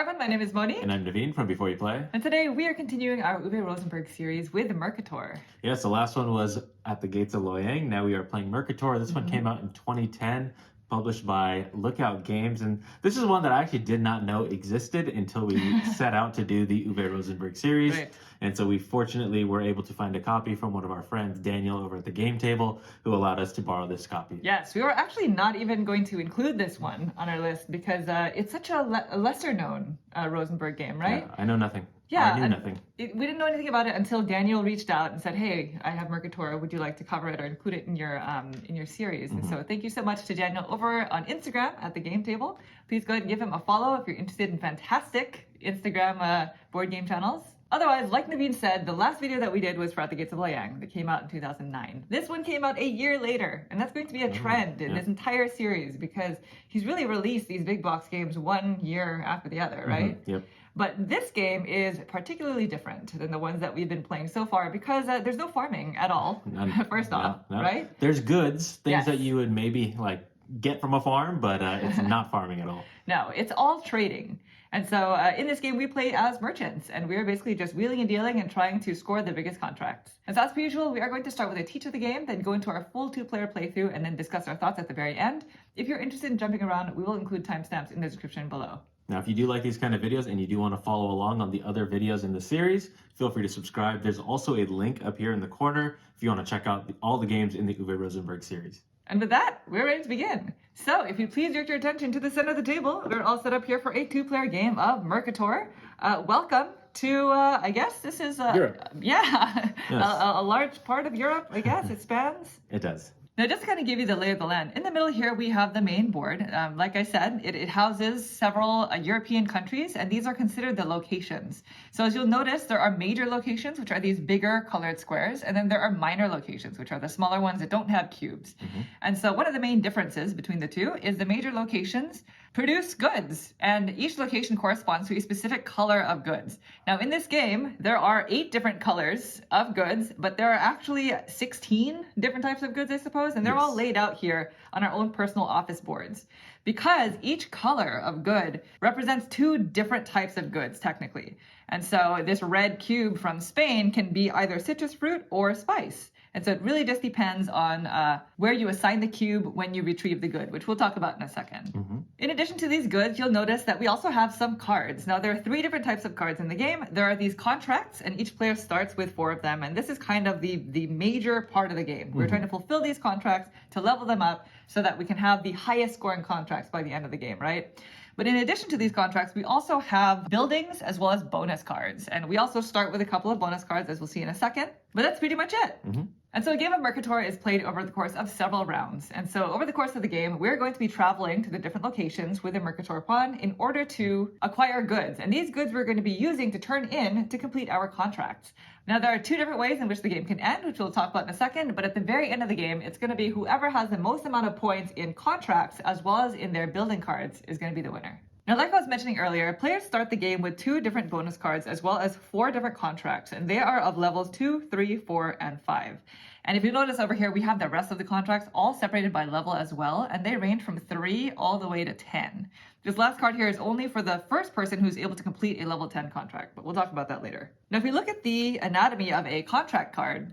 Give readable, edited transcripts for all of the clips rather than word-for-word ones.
Hi everyone, my name is Moni. And I'm Naveen from Before You Play. And today we are continuing our Uwe Rosenberg series with Merkator. Yes, the last one was At the Gates of Loyang. Now we are playing Merkator. This one came out in 2010, published by Lookout Games. And this is one that I actually did not know existed until we set out to do the Uwe Rosenberg series. Right. And so we fortunately were able to find a copy from one of our friends, Daniel, over at the game table, who allowed us to borrow this copy. Yes, we were actually not even going to include this one on our list because it's such a lesser known Rosenberg game, right? Yeah, I know nothing. Yeah, I knew nothing. We didn't know anything about it until Daniel reached out and said, "Hey, I have Merkator. Would you like to cover it or include it in your series?" And so, thank you so much to Daniel over on Instagram at the Game Table. Please go ahead and give him a follow if you're interested in fantastic Instagram board game channels. Otherwise, like Naveen said, the last video that we did was for At the Gates of Loyang that came out in 2009. This one came out a year later, and that's going to be a trend in this entire series because he's really released these big box games 1 year after the other, right? Yep. But this game is particularly different than the ones that we've been playing so far because there's no farming at all, first off, right? There's goods, things Yes. that you would maybe like get from a farm, but it's not farming at all. No, it's all trading. And so in this game, we play as merchants, and we're basically just wheeling and dealing and trying to score the biggest contracts. And so as per usual, we are going to start with a teach of the game, then go into our full 2-player playthrough, and then discuss our thoughts at the very end. If you're interested in jumping around, we will include timestamps in the description below. Now, if you do like these kind of videos and you do want to follow along on the other videos in the series, feel free to subscribe. There's also a link up here in the corner if you want to check out all the games in the Uwe Rosenberg series. And with that, we're ready to begin. So if you please direct your attention to the center of the table, we're all set up here for a 2-player game of Merkator. Welcome to, I guess this is... Europe. Yeah, Yes. a large part of Europe, I guess, it spans. It does. Now, just to kind of give you the lay of the land, in the middle here we have the main board. Like I said, it houses several European countries, and these are considered the locations. So as you'll notice, there are major locations, which are these bigger colored squares, and then there are minor locations, which are the smaller ones that don't have cubes. And so one of the main differences between the two is the major locations produce goods, and each location corresponds to a specific color of goods. Now, in this game, there are 8 different colors of goods, but there are actually 16 different types of goods, I suppose, and they're all laid out here on our own personal office boards. Because each color of good represents 2 different types of goods, technically. And so this red cube from Spain can be either citrus fruit or spice. And so it really just depends on where you assign the cube when you retrieve the good, which we'll talk about in a second. In addition to these goods, you'll notice that we also have some cards. Now, there are 3 different types of cards in the game. There are these contracts, and each player starts with 4 of them. And this is kind of the major part of the game. We're trying to fulfill these contracts to level them up so that we can have the highest scoring contracts by the end of the game, right? But in addition to these contracts, we also have buildings as well as bonus cards. And we also start with a couple of bonus cards, as we'll see in a second. But that's pretty much it. And so a game of Merkator is played over the course of several rounds. And so over the course of the game, we're going to be traveling to the different locations with a Merkator pawn in order to acquire goods. And these goods we're going to be using to turn in to complete our contracts. Now, there are 2 different ways in which the game can end, which we'll talk about in a second. But at the very end of the game, it's going to be whoever has the most amount of points in contracts as well as in their building cards is going to be the winner. Now, like I was mentioning earlier, players start the game with 2 different bonus cards as well as 4 different contracts, and they are of levels 2, 3, 4, and 5. And if you notice over here, we have the rest of the contracts all separated by level as well, and they range from 3 all the way to 10. This last card here is only for the first person who's able to complete a level 10 contract, but we'll talk about that later. Now, if we look at the anatomy of a contract card,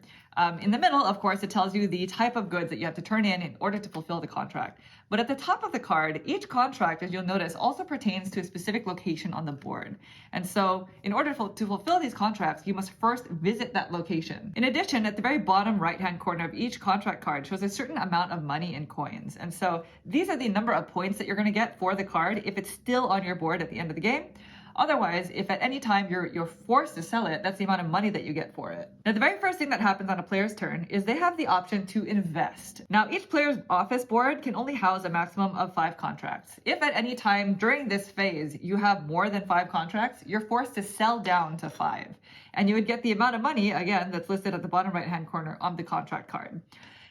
in the middle, of course, it tells you the type of goods that you have to turn in order to fulfill the contract. But at the top of the card, each contract, as you'll notice, also pertains to a specific location on the board. And so in order to fulfill these contracts, you must first visit that location. In addition, at the very bottom right-hand corner of each contract card shows a certain amount of money in coins. And so these are the number of points that you're going to get for the card if it's still on your board at the end of the game. Otherwise, if at any time you're forced to sell it, that's the amount of money that you get for it. Now, the very first thing that happens on a player's turn is they have the option to invest. Now, each player's office board can only house a maximum of 5 contracts. If at any time during this phase you have more than 5 contracts, you're forced to sell down to 5. And you would get the amount of money, again, that's listed at the bottom right-hand corner of the contract card.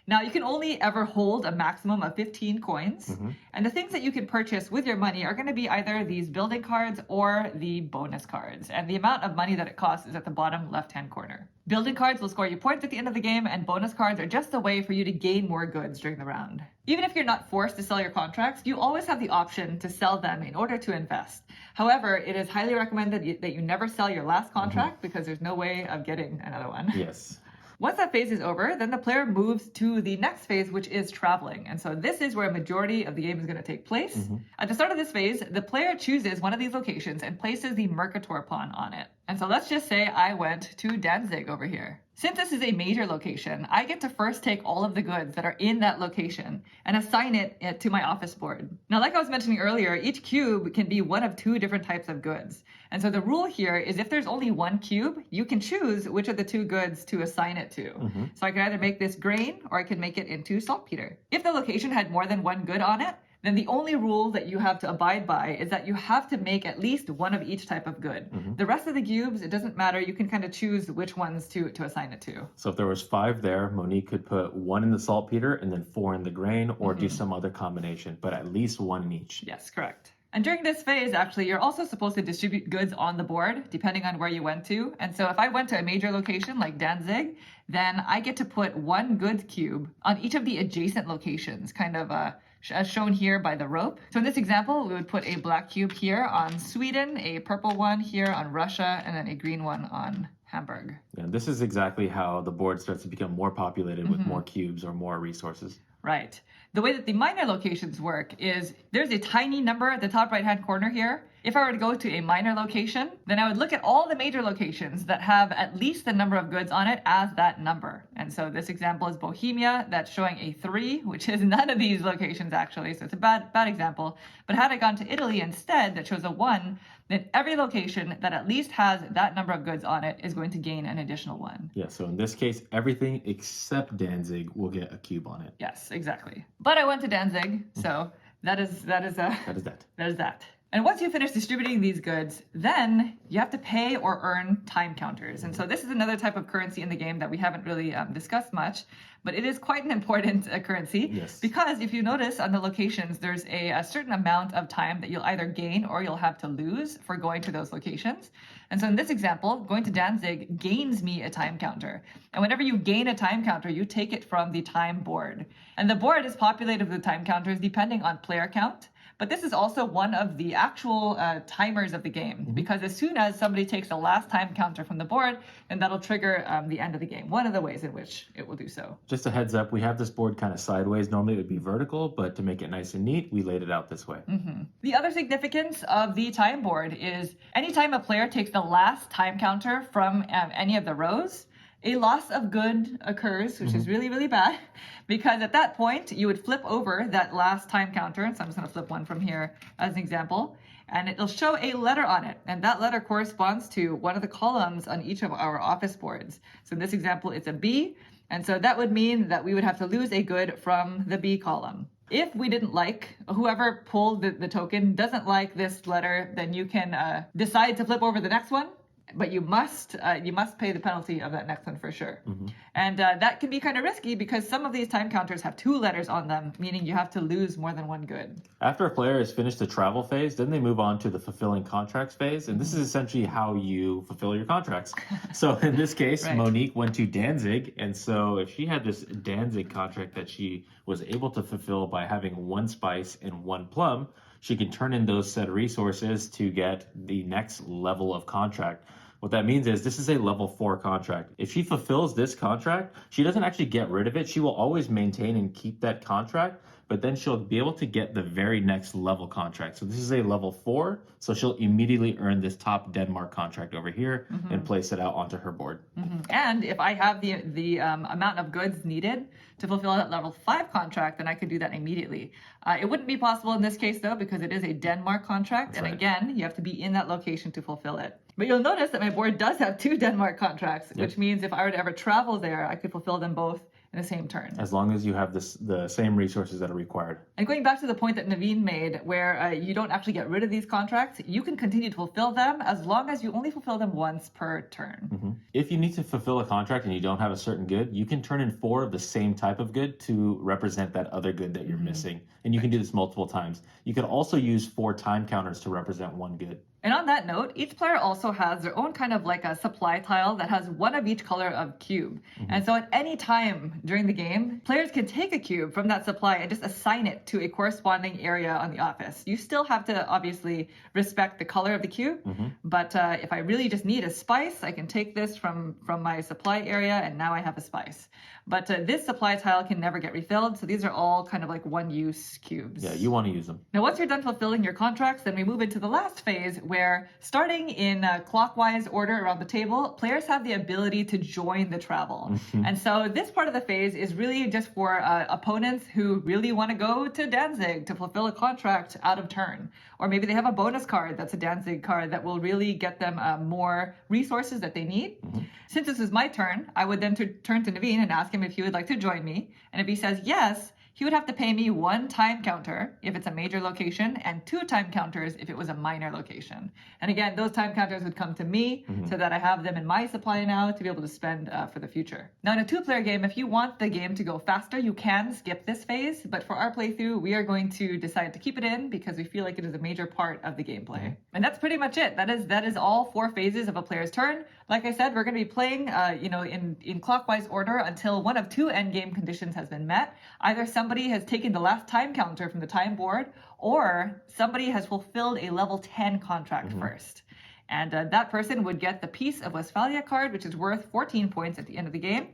Now, you can only ever hold a maximum of 15 coins, and the things that you can purchase with your money are going to be either these building cards or the bonus cards, and the amount of money that it costs is at the bottom left-hand corner. Building cards will score you points at the end of the game, and bonus cards are just a way for you to gain more goods during the round. Even if you're not forced to sell your contracts, you always have the option to sell them in order to invest. However, it is highly recommended that you never sell your last contract because there's no way of getting another one. Yes. Once that phase is over, then the player moves to the next phase, which is traveling. And so this is where a majority of the game is going to take place. At the start of this phase, the player chooses one of these locations and places the Merkator pawn on it. And so let's just say I went to Danzig over here. Since this is a major location, I get to first take all of the goods that are in that location and assign it to my office board. Now, like I was mentioning earlier, each cube can be one of 2 different types of goods. And so the rule here is if there's only one cube, you can choose which of the 2 goods to assign it to. So I can either make this grain or I can make it into saltpeter. If the location had more than one good on it, then the only rule that you have to abide by is that you have to make at least one of each type of good. The rest of the cubes, it doesn't matter. You can kind of choose which ones to assign it to. So if there was 5 there, Monique could put 1 in the saltpeter and then 4 in the grain, or do some other combination, but at least 1 in each. Yes, correct. And during this phase, actually, you're also supposed to distribute goods on the board, depending on where you went to. And so if I went to a major location like Danzig, then I get to put 1 goods cube on each of the adjacent locations, kind of as shown here by the rope. So in this example, we would put a black cube here on Sweden, a purple one here on Russia, and then a green one on Hamburg. And this is exactly how the board starts to become more populated with more cubes or more resources. Right. The way that the minor locations work is there's a tiny number at the top right-hand corner here. If I were to go to a minor location, then I would look at all the major locations that have at least the number of goods on it as that number. And so this example is Bohemia, that's showing a 3, which is none of these locations actually, so it's a bad example. But had I gone to Italy instead, that shows a 1, then every location that at least has that number of goods on it is going to gain an additional 1. Yeah, so in this case, everything except Danzig will get a cube on it. Yes, exactly. But I went to Danzig, so that is that. And once you finish distributing these goods, then you have to pay or earn time counters. And so this is another type of currency in the game that we haven't really discussed much, but it is quite an important currency. Yes. Because if you notice on the locations, there's a certain amount of time that you'll either gain or you'll have to lose for going to those locations. And so in this example, going to Danzig gains me a time counter. And whenever you gain a time counter, you take it from the time board. And the board is populated with time counters depending on player count. But this is also one of the actual timers of the game, because as soon as somebody takes the last time counter from the board, then that'll trigger the end of the game. One of the ways in which it will do so. Just a heads up, we have this board kind of sideways. Normally it would be vertical, but to make it nice and neat, we laid it out this way. The other significance of the time board is anytime a player takes the last time counter from any of the rows, a loss of good occurs, which is really, really bad, because at that point, you would flip over that last time counter. So I'm just going to flip one from here as an example, and it'll show a letter on it. And that letter corresponds to one of the columns on each of our office boards. So in this example, it's a B. And so that would mean that we would have to lose a good from the B column. If we didn't like, whoever pulled the token doesn't like this letter, then you can decide to flip over the next one. But you must pay the penalty of that next one for sure. And that can be kind of risky because some of these time counters have 2 letters on them, meaning you have to lose more than one good. After a player has finished the travel phase, then they move on to the fulfilling contracts phase. And this is essentially how you fulfill your contracts. So in this case, right. Monique went to Danzig. And so if she had this Danzig contract that she was able to fulfill by having 1 spice and 1 plum, she can turn in those said resources to get the next level of contract. What that means is this is a level 4 contract. If she fulfills this contract, she doesn't actually get rid of it. She will always maintain and keep that contract, but then she'll be able to get the very next level contract. So this is a level 4, so she'll immediately earn this top Denmark contract over here and place it out onto her board. And if I have the amount of goods needed to fulfill that level 5 contract, then I could do that immediately. It wouldn't be possible in this case though, because it is a Denmark contract. That's and right. Again, you have to be in that location to fulfill it. But you'll notice that my board does have 2 Denmark contracts, which means if I were to ever travel there, I could fulfill them both in the same turn. As long as you have the same resources that are required. And going back to the point that Naveen made, where you don't actually get rid of these contracts, you can continue to fulfill them as long as you only fulfill them once per turn. If you need to fulfill a contract and you don't have a certain good, you can turn in 4 of the same type of good to represent that other good that you're missing. And you can do this multiple times. You can also use 4 time counters to represent one good. And on that note, each player also has their own kind of like a supply tile that has one of each color of cube. And so at any time during the game, players can take a cube from that supply and just assign it to a corresponding area on the office. You still have to obviously respect the color of the cube, but if I really just need a spice, I can take this from my supply area and now I have a spice. But this supply tile can never get refilled, so these are all kind of like one-use cubes. Yeah, you want to use them. Now, once you're done fulfilling your contracts, then we move into the last phase where, starting in clockwise order around the table, players have the ability to join the travel. And so this part of the phase is really just for opponents who really want to go to Danzig to fulfill a contract out of turn. Or maybe they have a bonus card that's a Danzig card that will really get them more resources that they need. Since this is my turn, I would then turn to Naveen and ask him if he would like to join me. And if he says yes, he would have to pay me 1 time counter if it's a major location and 2 time counters if it was a minor location. And again, those time counters would come to me so that I have them in my supply now to be able to spend for the future. Now, in a 2-player game, if you want the game to go faster, you can skip this phase. But for our playthrough, we are going to decide to keep it in because we feel like it is a major part of the gameplay. And that's pretty much it. That is all 4 phases of a player's turn. Like I said, we're going to be playing in clockwise order until one of 2 endgame conditions has been met. Either somebody has taken the last time counter from the time board, or somebody has fulfilled a level 10 contract first. And that person would get the Peace of Westphalia card, which is worth 14 points at the end of the game.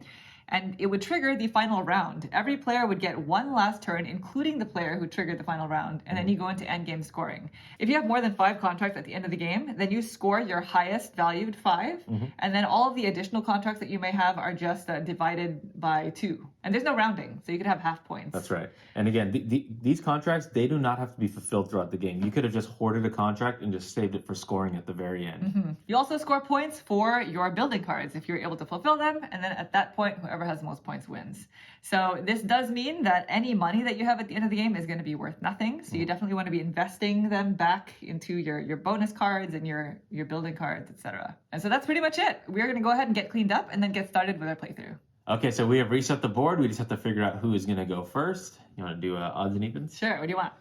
And it would trigger the final round. Every player would get 1 last turn, including the player who triggered the final round, and then you go into endgame scoring. If you have more than 5 contracts at the end of the game, then you score your highest valued 5, and then all of the additional contracts that you may have are just divided by 2. And there's no rounding, so you could have half points. That's right. And again, these contracts, they do not have to be fulfilled throughout the game. You could have just hoarded a contract and just saved it for scoring at the very end. You also score points for your building cards if you're able to fulfill them, and then at that point, whoever has the most points wins. So this does mean that any money that you have at the end of the game is going to be worth nothing. So you definitely want to be investing them back into your bonus cards and your building cards, etc. And so that's pretty much it. We're going to go ahead and get cleaned up and then get started with our playthrough. Okay, so we have reset the board. We just have to figure out who is going to go first. You want to do odds and evens? Sure. What do you want?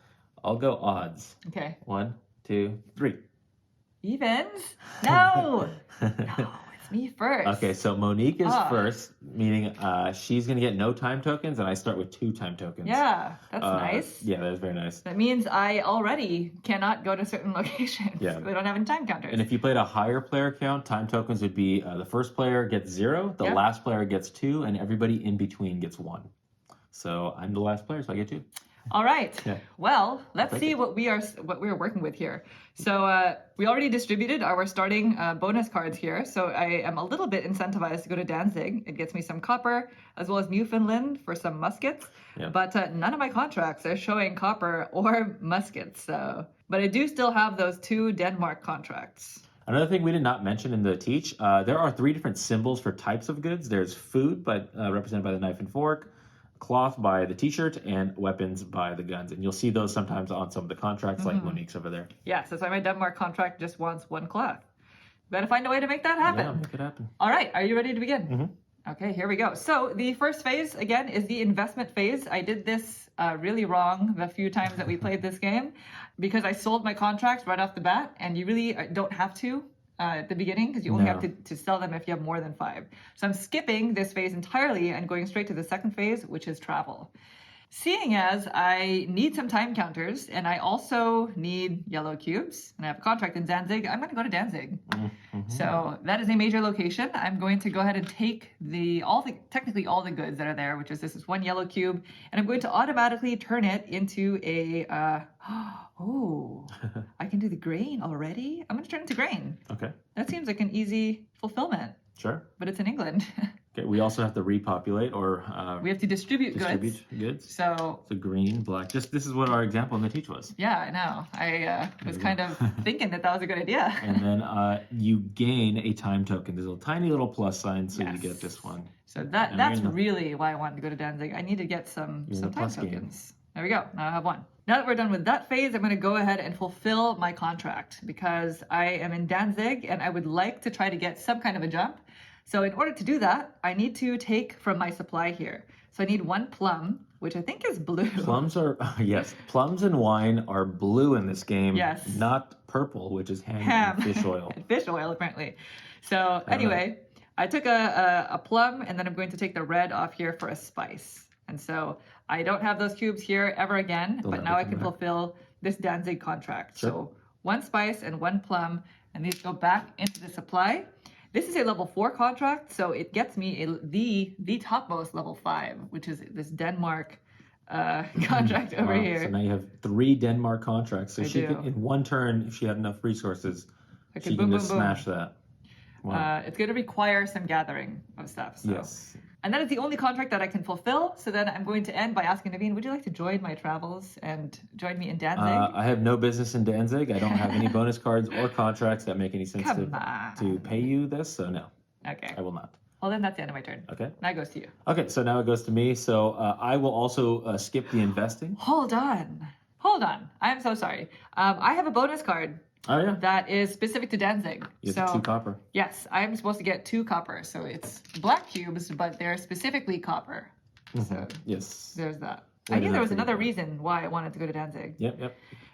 I'll go odds. Okay. 1, 2, 3. Evens? No. No, it's me first. Okay, so Monique is first, meaning she's going to get no time tokens, and I start with 2 time tokens. Yeah, that's nice. Yeah, that is very nice. That means I already cannot go to certain locations. Yeah. They don't have any time counters. And if you played a higher player count, time tokens would be the first player gets 0, the last player gets 2, and everybody in between gets 1. So I'm the last player, so I get 2. All right. Yeah. Well, let's see what we're working with here. So we already distributed our starting bonus cards here. So I am a little bit incentivized to go to Danzig. It gets me some copper as well as Newfoundland for some muskets. Yeah. But none of my contracts are showing copper or muskets. So, but I do still have those 2 Denmark contracts. Another thing we did not mention in the teach, there are 3 different symbols for types of goods. There's food, but represented by the knife and fork, cloth by the t-shirt, and weapons by the guns. And you'll see those sometimes on some of the contracts, like Monique's over there. Yeah, so that's why my Denmark contract just wants 1 cloth. Gotta find a way to make that happen. Yeah, make it happen. All right, are you ready to begin? Okay, here we go. So the first phase, again, is the investment phase. I did this really wrong the few times that we played this game because I sold my contracts right off the bat, and you really don't have to at the beginning because you only have to sell them if you have more than 5. So I'm skipping this phase entirely and going straight to the second phase, which is travel. Seeing as I need some time counters and I also need yellow cubes and I have a contract in Danzig, I'm going to go to Danzig. So that is a major location. I'm going to go ahead and take technically all the goods that are there, which is this is 1 yellow cube, and I'm going to automatically turn it into a oh, I can do the grain already? I'm going to turn it to grain. Okay. That seems like an easy fulfillment. Sure. But it's in England. Okay, we also have to repopulate or We have to distribute distribute goods. goods. So So green, black. Just this is what our example in the teach was. yeah, I know. I was we kind go. of thinking that was a good idea. And then you gain a time token. There's a tiny little plus sign, so you get this one. So And that's we're in the- really why I wanted to go to Danzig. I need to get some You're in the time plus game. tokens. There we go. Now I have one. Now that we're done with that phase, I'm going to go ahead and fulfill my contract because I am in Danzig and I would like to try to get some kind of a jump. So in order to do that, I need to take from my supply here. So I need one plum, which I think is blue. Plums are yes. Plums and wine are blue in this game. Yes. Not purple, which is ham and fish oil. And fish oil, apparently. So anyway, I took a plum and then I'm going to take the red off here for a spice. And so I don't have those cubes here ever again, but now I can fulfill this Danzig contract. Sure. So one spice and one plum, and these go back into the supply. This is a level 4 contract, so it gets me the topmost level 5, which is this Denmark contract over Wow. here. So now you have 3 Denmark contracts. So I she do. can, in one turn, if she had enough resources, Okay, she boom, can boom, just boom. smash that. Wow. It's going to require some gathering of stuff. So. Yes. And that is the only contract that I can fulfill. So then I'm going to end by asking Naveen, would you like to join my travels and join me in Danzig? I have no business in Danzig. I don't have any bonus cards or contracts that make any sense Come on. to pay you this. So no, Okay. I will not. Well, then that's the end of my turn. Okay. Now it goes to you. Okay, so now it goes to me. So I will also skip the investing. Hold on. Hold on. I'm so sorry. I have a bonus card Oh, yeah. that is specific to Danzig. You have So 2 copper. yes, I'm supposed to get 2 copper. So it's black cubes, but they're specifically copper. So Yes. there's that. Where I did knew I there was forget another that? reason why I wanted to go to Danzig. Yep.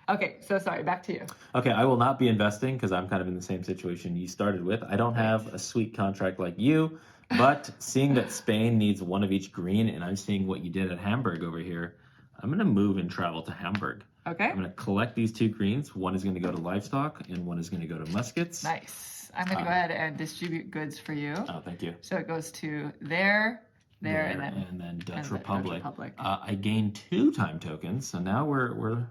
Okay, so sorry, back to you. Okay, I will not be investing because I'm kind of in the same situation you started with. I don't have a sweet contract like you, but seeing that Spain needs one of each green, and I'm seeing what you did at Hamburg over here, I'm going to move and travel to Hamburg. Okay. I'm going to collect these 2 greens. One is going to go to livestock, and one is going to go to muskets. Nice. I'm going to go ahead and distribute goods for you. Oh, thank you. So it goes to there, and then Dutch the Republic. Dutch Republic. I gained 2 time tokens, so now we're loaded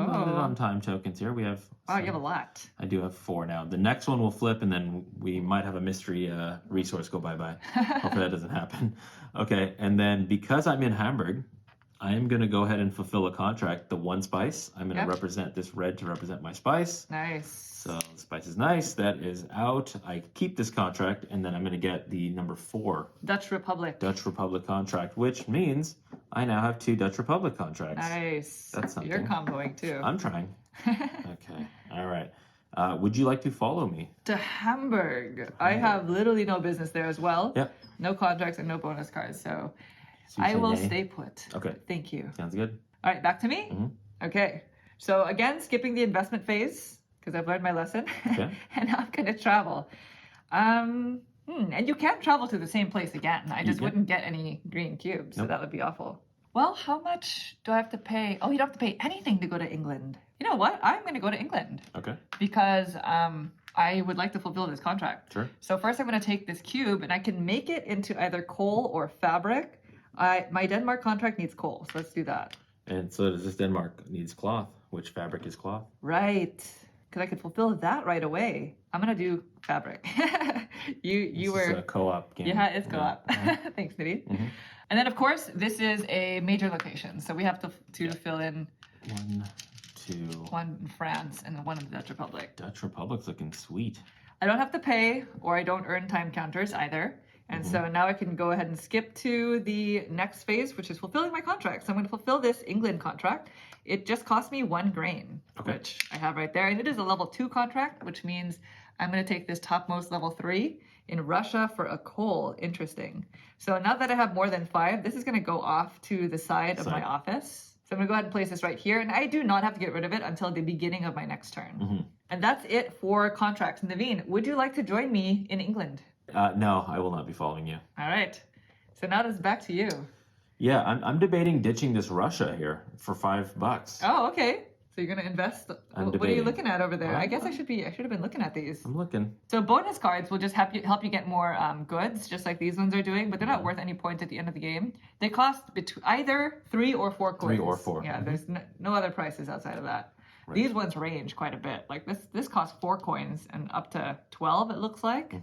on time tokens here. We have. Wow, you have a lot. I do have 4 now. The next one will flip, and then we might have a mystery resource go bye-bye. Hopefully that doesn't happen. Okay, and then because I'm in Hamburg, I am going to go ahead and fulfill a contract, the 1 spice. I'm going to represent this red to represent my spice. Nice. So the spice is nice. That is out. I keep this contract, and then I'm going to get the number 4 Dutch Republic. Dutch Republic contract, which means I now have 2 Dutch Republic contracts. Nice. That's something. You're comboing too. I'm trying. Okay. All right. Would you like to follow me? To Hamburg. I have literally no business there as well. Yep. No contracts and no bonus cards. So So you I say will nay? stay put. Okay. Thank you. Sounds good. All right, back to me. Okay. So again, skipping the investment phase because I've learned my lesson. Okay. And now I'm going to travel. And you can't travel to the same place again. I just wouldn't get any green cubes, so that would be awful. Well, how much do I have to pay? Oh, you don't have to pay anything to go to England. You know what? I'm going to go to England Okay. because I would like to fulfill this contract. Sure. So first I'm going to take this cube and I can make it into either coal or fabric. My Denmark contract needs coal, so let's do that. And so does this Denmark needs cloth, which fabric is cloth. Right. Because I could fulfill that right away. I'm going to do fabric. you This were... is a co-op game. Yeah, it's co-op. Thanks, Nidhi. And then, of course, this is a major location. So we have to fill in 1, 2. one in France and one in the Dutch Republic. Dutch Republic's looking sweet. I don't have to pay or I don't earn time counters either. And so now I can go ahead and skip to the next phase, which is fulfilling my contract. So I'm going to fulfill this England contract. It just cost me 1 grain, which I have right there. And it is a level 2 contract, which means I'm going to take this topmost level 3 in Russia for a coal. Interesting. So now that I have more than 5, this is going to go off to the side of my office. So I'm going to go ahead and place this right here. And I do not have to get rid of it until the beginning of my next turn. And that's it for contracts. Naveen, would you like to join me in England? No, I will not be following you. All right. So now it's back to you. Yeah, I'm debating ditching this Russia here for $5. Oh, okay. So you're gonna invest. I'm What are you debating. looking at over there? I guess I should have been looking at these. I'm looking. So bonus cards will just help you get more goods, just like these ones are doing, but they're not worth any points at the end of the game. They cost either 3 or 4 coins. 3 or 4. Yeah, there's no other prices outside of that. Right. These ones range quite a bit. Like this costs 4 coins and up to 12, it looks like.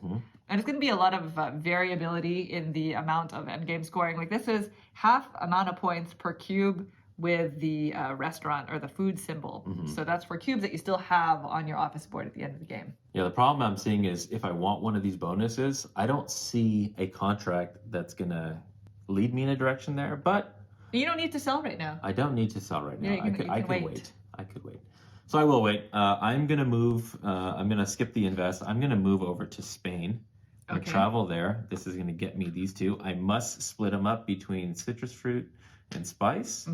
And it's going to be a lot of variability in the amount of endgame scoring. Like this is half amount of points per cube with the restaurant or the food symbol. So that's for cubes that you still have on your office board at the end of the game. Yeah, the problem I'm seeing is if I want one of these bonuses, I don't see a contract that's going to lead me in a direction there, but You don't need to sell right now. I don't need to sell right now. Yeah, you can I could wait. wait. I could wait. So I will wait. I'm going to move. I'm going to skip the invest. I'm going to move over to Spain. I'm going to travel there. This is going to get me these two. I must split them up between citrus fruit and spice.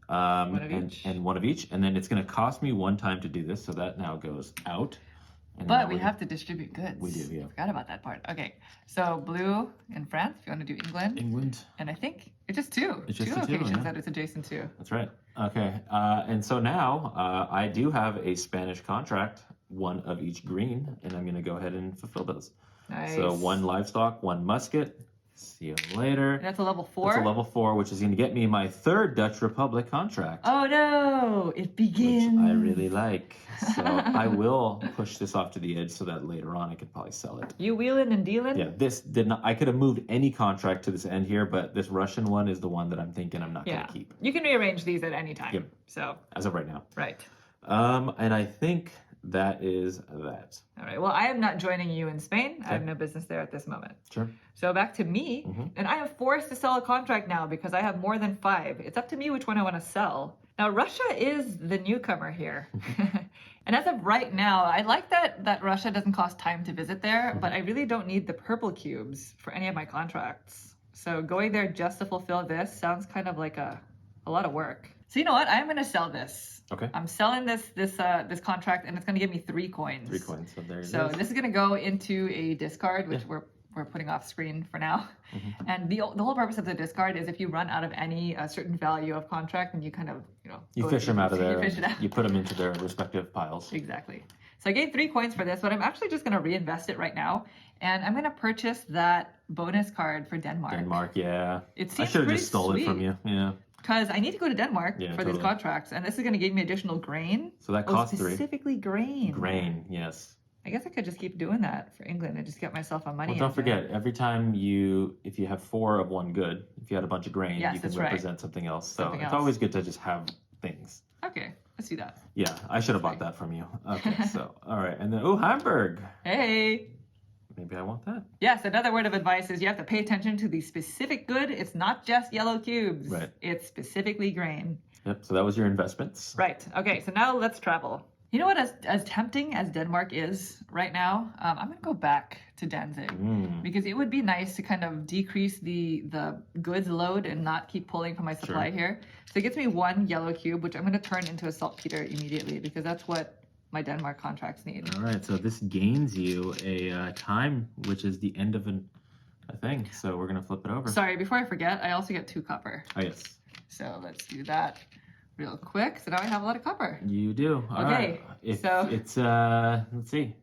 One of each. And one of each. And then it's going to cost me one time to do this. So that now goes out. And But we have to distribute goods. We do, yeah. Forgot about that part. Okay, so blue in France, if you want to do England. England. And I think it's just two. It's just two the two, locations yeah. that it's adjacent to. That's right. Okay. And so now I do have a Spanish contract, one of each green, and I'm going to go ahead and fulfill those. Nice. So one livestock, one musket. See you later. That's a level 4? That's a level 4, which is going to get me my third Dutch Republic contract. Oh no, it begins. Which I really like. So I will push this off to the edge so that later on I could probably sell it. You wheeling and dealing? Yeah, this did not. I could have moved any contract to this end here, but this Russian one is the one that I'm thinking I'm not going to keep. You can rearrange these at any time. Yep. So. As of right now. Right. And I think that is that. All right. Well, I am not joining you in Spain. I have no business there at this moment. Sure. So back to me, and I am forced to sell a contract now because I have more than 5. It's up to me which one I want to sell. Now, Russia is the newcomer here. And as of right now, I like that Russia doesn't cost time to visit there, but I really don't need the purple cubes for any of my contracts. So going there just to fulfill this sounds kind of like a lot of work. So you know what? I'm going to sell this. Okay. I'm selling this contract, and it's going to give me 3 coins. 3 coins. So there it is. So this is going to go into a discard, which we're putting off screen for now. And the whole purpose of the discard is if you run out of any certain value of contract, and you kind of you fish them out of there. You fish it out. You put them into their respective piles. Exactly. So I gave 3 coins for this, but I'm actually just going to reinvest it right now, and I'm going to purchase that bonus card for Denmark. Denmark, yeah. It seems I should have pretty just stole it from sweet. you. Yeah. Because I need to go to Denmark for these contracts, and this is going to give me additional grain. So that costs 3. Specifically grain. Grain, yes. I guess I could just keep doing that for England and just get myself a money. Well, don't forget, every time if you have 4 of one good, if you had a bunch of grain, you can represent something else. So it's always good to just have things. Okay, let's do that. Yeah, I should have bought that from you. Okay, so, all right. And then, Hamburg. Hey. Maybe I want that. Yes, another word of advice is you have to pay attention to the specific good. It's not just yellow cubes. Right. It's specifically grain. Yep, so that was your investments. Right. Okay, so now let's travel. You know what, as tempting as Denmark is right now, I'm going to go back to Danzig because it would be nice to kind of decrease the goods load and not keep pulling from my supply here. So it gets me 1 yellow cube, which I'm going to turn into a saltpeter immediately because that's what my Denmark contracts need. All right, so this gains you a time, which is the end of a thing. So we're going to flip it over. Sorry, before I forget, I also get 2 copper. Oh, yes. So let's do that real quick. So now I have a lot of copper. You do. All right. So it's, let's see.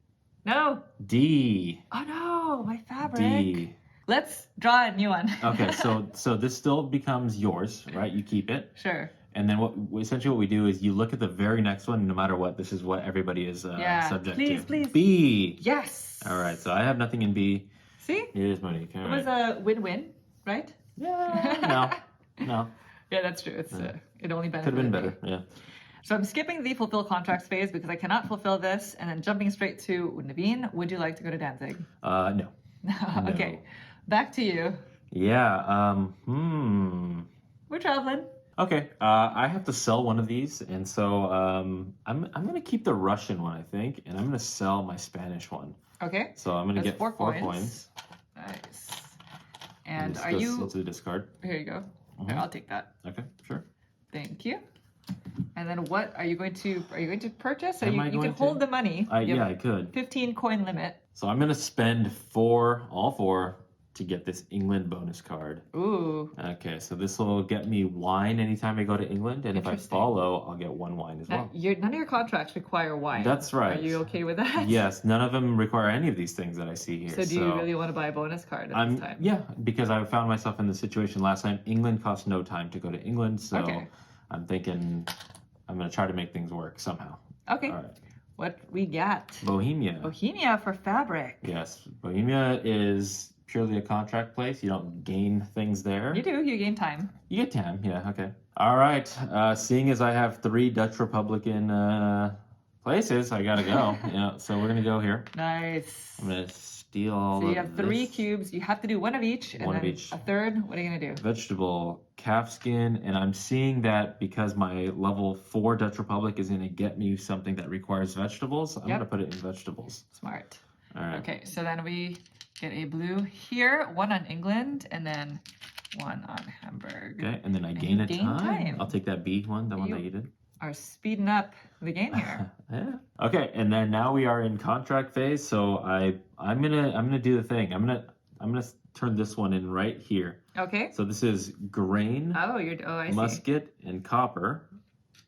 No. D. Oh no, my fabric. D. Let's draw a new one. Okay, so this still becomes yours, right? You keep it. Sure. And then essentially what we do is you look at the very next one, no matter what, this is what everybody is subject to. Please. B. Yes. All right, so I have nothing in B. See? Here's Monique. It was a win-win, right? Yeah. No. Yeah, that's true. It's it only benefited Could have been me. better. Yeah. So I'm skipping the fulfill contracts phase because I cannot fulfill this, and then jumping straight to Naveen. Would you like to go to Danzig? No. Okay. Back to you. Yeah. We're traveling. Okay. I have to sell one of these, and so I'm gonna keep the Russian one, I think, and I'm gonna sell my Spanish one. Okay. So I'm gonna That's get 4 coins. Nice. And this are goes you? to the discard. Here you go. Here, I'll take that. Okay. Sure. Thank you. And then what are you going to purchase? So Am you I can going hold to? the money. Yeah, I could. 15 coin limit. So I'm gonna spend all four to get this England bonus card. Ooh. Okay, so this will get me wine anytime I go to England, and if I follow, I'll get 1 wine as well. None of your contracts require wine. That's right. Are you okay with that? Yes, none of them require any of these things that I see here. So do you really want to buy a bonus card at this time? Yeah, because I found myself in the situation last time. England cost no time to go to England, so I'm thinking I'm going to try to make things work somehow. Okay. All right. what we got. Bohemia. Bohemia for fabric. Yes, Bohemia is purely a contract place. You don't gain things there. You do. You gain time. You get time, yeah, okay. All right, seeing as I have 3 Dutch Republican places, I gotta go. Yeah, so we're gonna go here. Nice. I'm gonna steal all So of you have 3 this. cubes. You have to do one of each. And One of then each. a third. What are you going to do? Vegetable calf skin, and I'm seeing that because my level 4 Dutch Republic is gonna get me something that requires vegetables, I'm gonna put it in vegetables. Smart. All right. Okay, so then we get a blue here, 1 on England, and then 1 on Hamburg. Okay, and then I gain a gain time. time. I'll take that B one, the one You- that you did. Are speeding up the game here. Yeah. Okay, and then now we are in contract phase. So I'm gonna do the thing. I'm gonna turn this one in right here. Okay. So this is grain, I see. musket, and copper.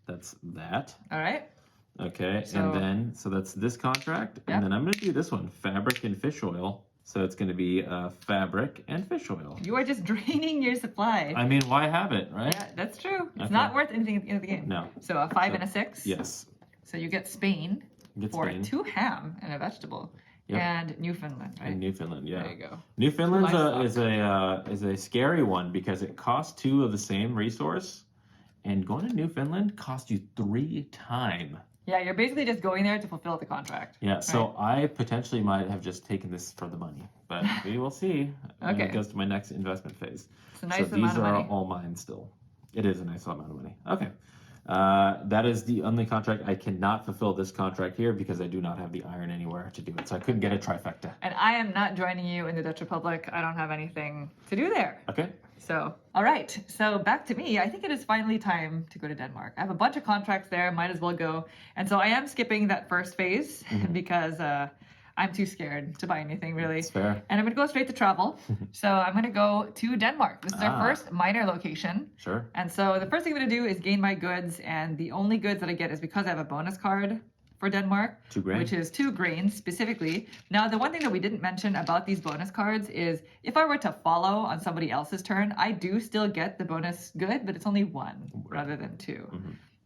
That's that. All right. Okay, So- and then so that's this contract, Yeah. and then I'm gonna do this one, fabric and fish oil. So it's gonna be fabric and fish oil. You are just draining your supply. I mean, why have it, right? Yeah, that's true. It's Okay. not worth anything at the end of the game. No. So a 5 and a 6. Yes. So you get Spain Get for Spain 2 ham and a vegetable. Yep. And Newfoundland, right? And Newfoundland, yeah. There you go. Newfoundland's Livestock. is a scary one because it costs 2 of the same resource, and going to Newfoundland costs you 3 time. Yeah, you're basically just going there to fulfill the contract. Yeah, so I potentially might have just taken this for the money, but we will see when Okay. it goes to my next investment phase. It's a nice so amount these of are money. all mine still. It is a nice amount of money. Okay. That is the only contract. I cannot fulfill this contract here because I do not have the iron anywhere to do it. So I couldn't get a trifecta. And I am not joining you in the Dutch Republic. I don't have anything to do there. Okay. So, all right. So back to me. I think it is finally time to go to Denmark. I have a bunch of contracts there. Might as well go. And so I am skipping that first phase because I'm too scared to buy anything really. That's fair. And I'm going to go straight to travel. So I'm going to go to Denmark. This is our first minor location. Sure. And so the first thing I'm going to do is gain my goods. And the only goods that I get is because I have a bonus card for Denmark, 2 grain. which is 2 grains specifically. Now, the one thing that we didn't mention about these bonus cards is if I were to follow on somebody else's turn, I do still get the bonus good, but it's only 1 rather than 2.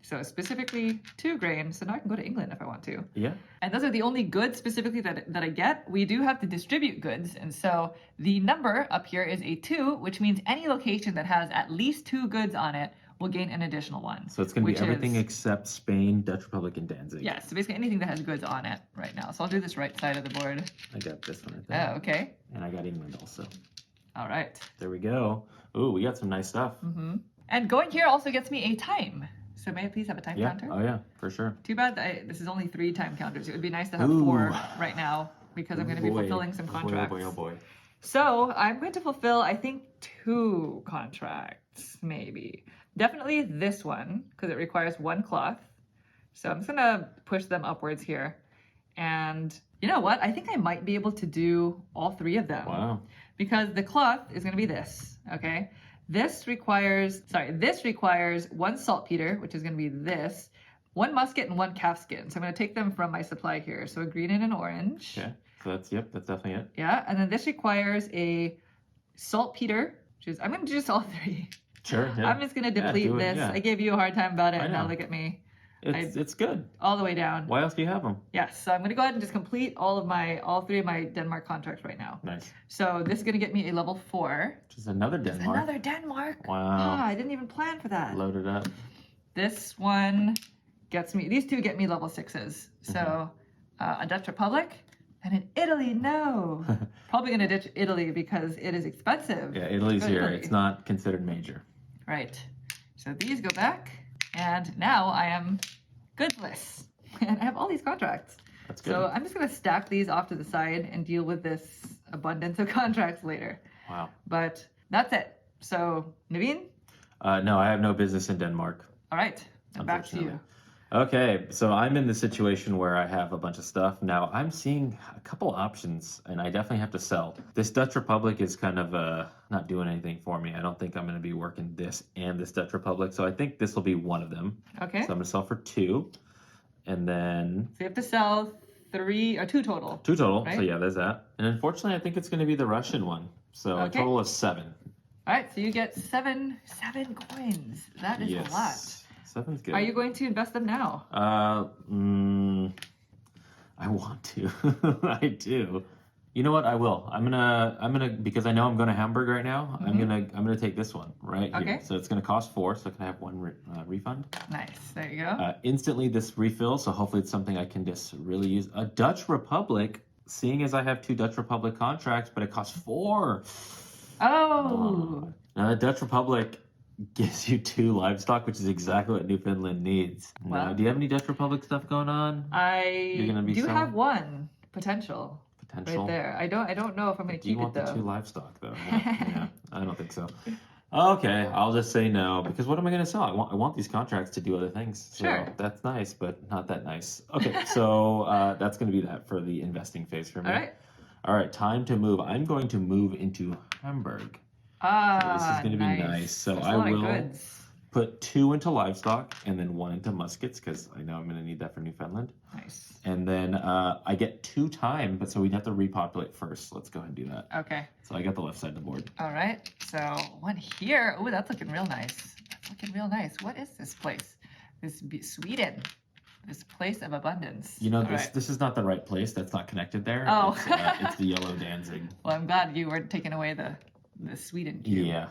So specifically 2 grains. So now I can go to England if I want to. Yeah. And those are the only goods specifically that I get. We do have to distribute goods. And so the number up here is a 2, which means any location that has at least 2 goods on it will gain an additional 1. So it's going to be which everything is- except Spain, Dutch Republic, and Danzig. Yes, so basically anything that has goods on it right now. So I'll do this right side of the board. I got this one right there. Oh, okay. And I got England also. All right. There we go. Ooh, we got some nice stuff. And going here also gets me a time. So may I please have a time Yeah. counter? Oh, yeah, for sure. Too bad this is only 3 time counters. It would be nice to have Ooh. 4 right now because I'm going to be Boy. fulfilling some Oh, boy, contracts. Oh, boy, oh, boy. So I'm going to fulfill, I think, 2 contracts, maybe. Definitely this one, because it requires 1 cloth. So I'm just going to push them upwards here. And you know what? I think I might be able to do all 3 of them. Wow. Because the cloth is going to be this, okay? This requires 1 saltpeter, which is going to be this, 1 musket, and 1 calfskin. So I'm going to take them from my supply here. So a green and an orange. Okay. So that's definitely it. Yeah, and then this requires a saltpeter, which is, I'm going to do just all 3. Sure. Yeah. I'm just going to deplete do it, this. yeah. I gave you a hard time about it, I and now know. look at me. It's good. All the way down. Why else do you have them? Yes, so I'm going to go ahead and just complete all 3 of my Denmark contracts right now. Nice. So this is going to get me a level 4. Just another Denmark. Another Denmark. Wow. Ah, I didn't even plan for that. Loaded up. This one gets me, these 2 get me level 6s. So a Dutch Republic and an Italy, no. Probably going to ditch Italy because it is expensive. Yeah, Italy's Go here. Italy. It's not considered major. Right. So these go back. And now I am goodless. And I have all these contracts. That's good. So I'm just going to stack these off to the side and deal with this abundance of contracts later. Wow. But that's it. So, Naveen? No, I have no business in Denmark. All right. Now back to you. Unfortunately. Okay, so I'm in the situation where I have a bunch of stuff. Now I'm seeing a couple options and I definitely have to sell. This Dutch Republic is kind of not doing anything for me. I don't think I'm going to be working this and this Dutch Republic. So I think this will be one of them. Okay. So I'm going to sell for 2 and then So you have to sell 2 total. 2 total. Right. So yeah, there's that. And unfortunately, I think it's going to be the Russian one. So a Okay. total of 7. All right, so you get seven coins. That is a lot. 7's good. Are you going to invest them now? I want to. I do. You know what? I will. I'm gonna because I know I'm going to Hamburg right now. I'm gonna take this one right here. Okay. So it's gonna cost 4. So can I have one refund? Nice. There you go. Instantly this refills. So hopefully it's something I can just really use. A Dutch Republic. Seeing as I have 2 Dutch Republic contracts, but it costs 4. Oh. Now the Dutch Republic gives you 2 livestock, which is exactly what Newfoundland needs. Well, now, do you have any Dutch Republic stuff going on? I You're gonna be do selling? have one potential Potential. right there. I don't know if I'm gonna Do you keep want it the 2 though. livestock though? Yeah, I don't think so. Okay, I'll just say no because what am I going to sell? I want these contracts to do other things. So Sure. that's nice, but not that nice. Okay, so that's going to be that for the investing phase for me. All right. All right, time to move. I'm going to move into Hamburg. Ah, So this is going to be nice. So That's I a lot of will goods. put 2 into livestock and then 1 into muskets because I know I'm going to need that for Newfoundland. Nice. And then I get 2 time, but so we'd have to repopulate first. Let's go ahead and do that. Okay. So I got the left side of the board. All right. So one here. Oh, that's looking real nice. That's looking real nice. What is this place? Sweden. This place of abundance. You know, All this right. this is not the right place. That's not connected there. Oh. It's the yellow Danzig. Well, I'm glad you weren't taking away the Sweden cube. Yeah.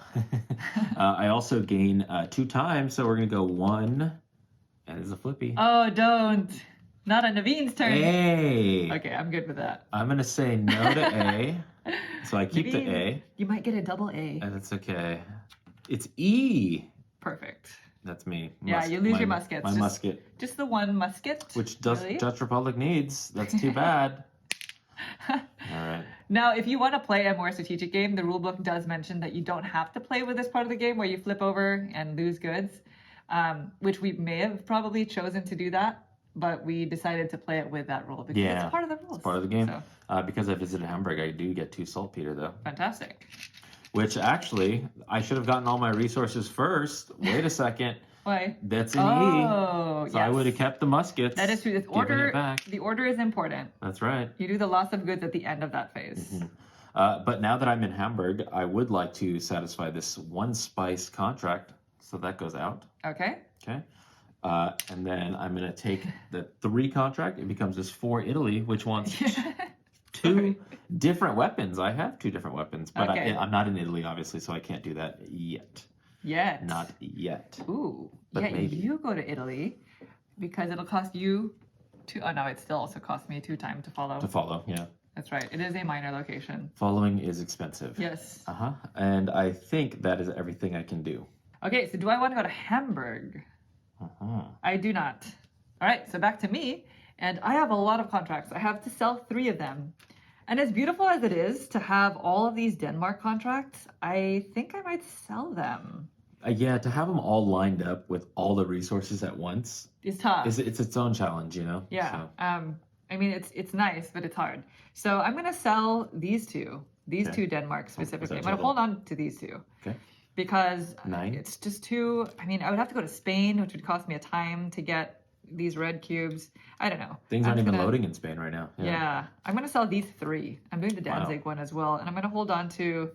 I also gain 2 times, so we're going to go 1. And it's a flippy. Oh, don't. Not on Naveen's turn. A. Okay, I'm good with that. I'm going to say no to A. So I keep the A. You might get a double A. And it's okay. It's E. Perfect. That's me. Yeah, you lose your muskets. My musket. Just the one musket. Which really? Dutch Republic needs. That's too bad. All right. Now, if you want to play a more strategic game, the rulebook does mention that you don't have to play with this part of the game where you flip over and lose goods, which we may have probably chosen to do that, but we decided to play it with that rule because it's part of the rules. It's part of the game. So. Because I visited Hamburg, I do get 2 saltpeter though. Fantastic. Which actually, I should have gotten all my resources first. Wait a second. Why? That's an E. Oh, So I would have kept the muskets. That is true. Given it back. The order is important. That's right. You do the loss of goods at the end of that phase. But now that I'm in Hamburg, I would like to satisfy this 1 spice contract. So that goes out. Okay. Okay. And then I'm going to take the 3 contract. It becomes this 4 Italy, which wants 2 different weapons. I have 2 different weapons, but Okay. I'm not in Italy, obviously, so I can't do that yet. Yet. Not yet. Ooh. But yeah, maybe. you go to Italy because it'll cost you 2. Oh, no, it still also costs me 2 time to follow. To follow, yeah. That's right. It is a minor location. Following is expensive. Yes. And I think that is everything I can do. Okay, so do I want to go to Hamburg? I do not. All right, so back to me. And I have a lot of contracts. I have to sell 3 of them. And as beautiful as it is to have all of these Denmark contracts, I think I might sell them. Yeah, to have them all lined up with all the resources at once It's tough. it's its own challenge, you know? Yeah. So, I mean, it's nice, but it's hard. So I'm going to sell these 2. These 2 Denmark specifically. I'm going to hold on to these 2. Okay. Because 9. it's just too, I mean, I would have to go to Spain, which would cost me a time to get these red cubes. I don't know. Things aren't even loading in Spain right now. Yeah. I'm going to sell these 3. I'm doing the Danzig one as well. And I'm going to hold on to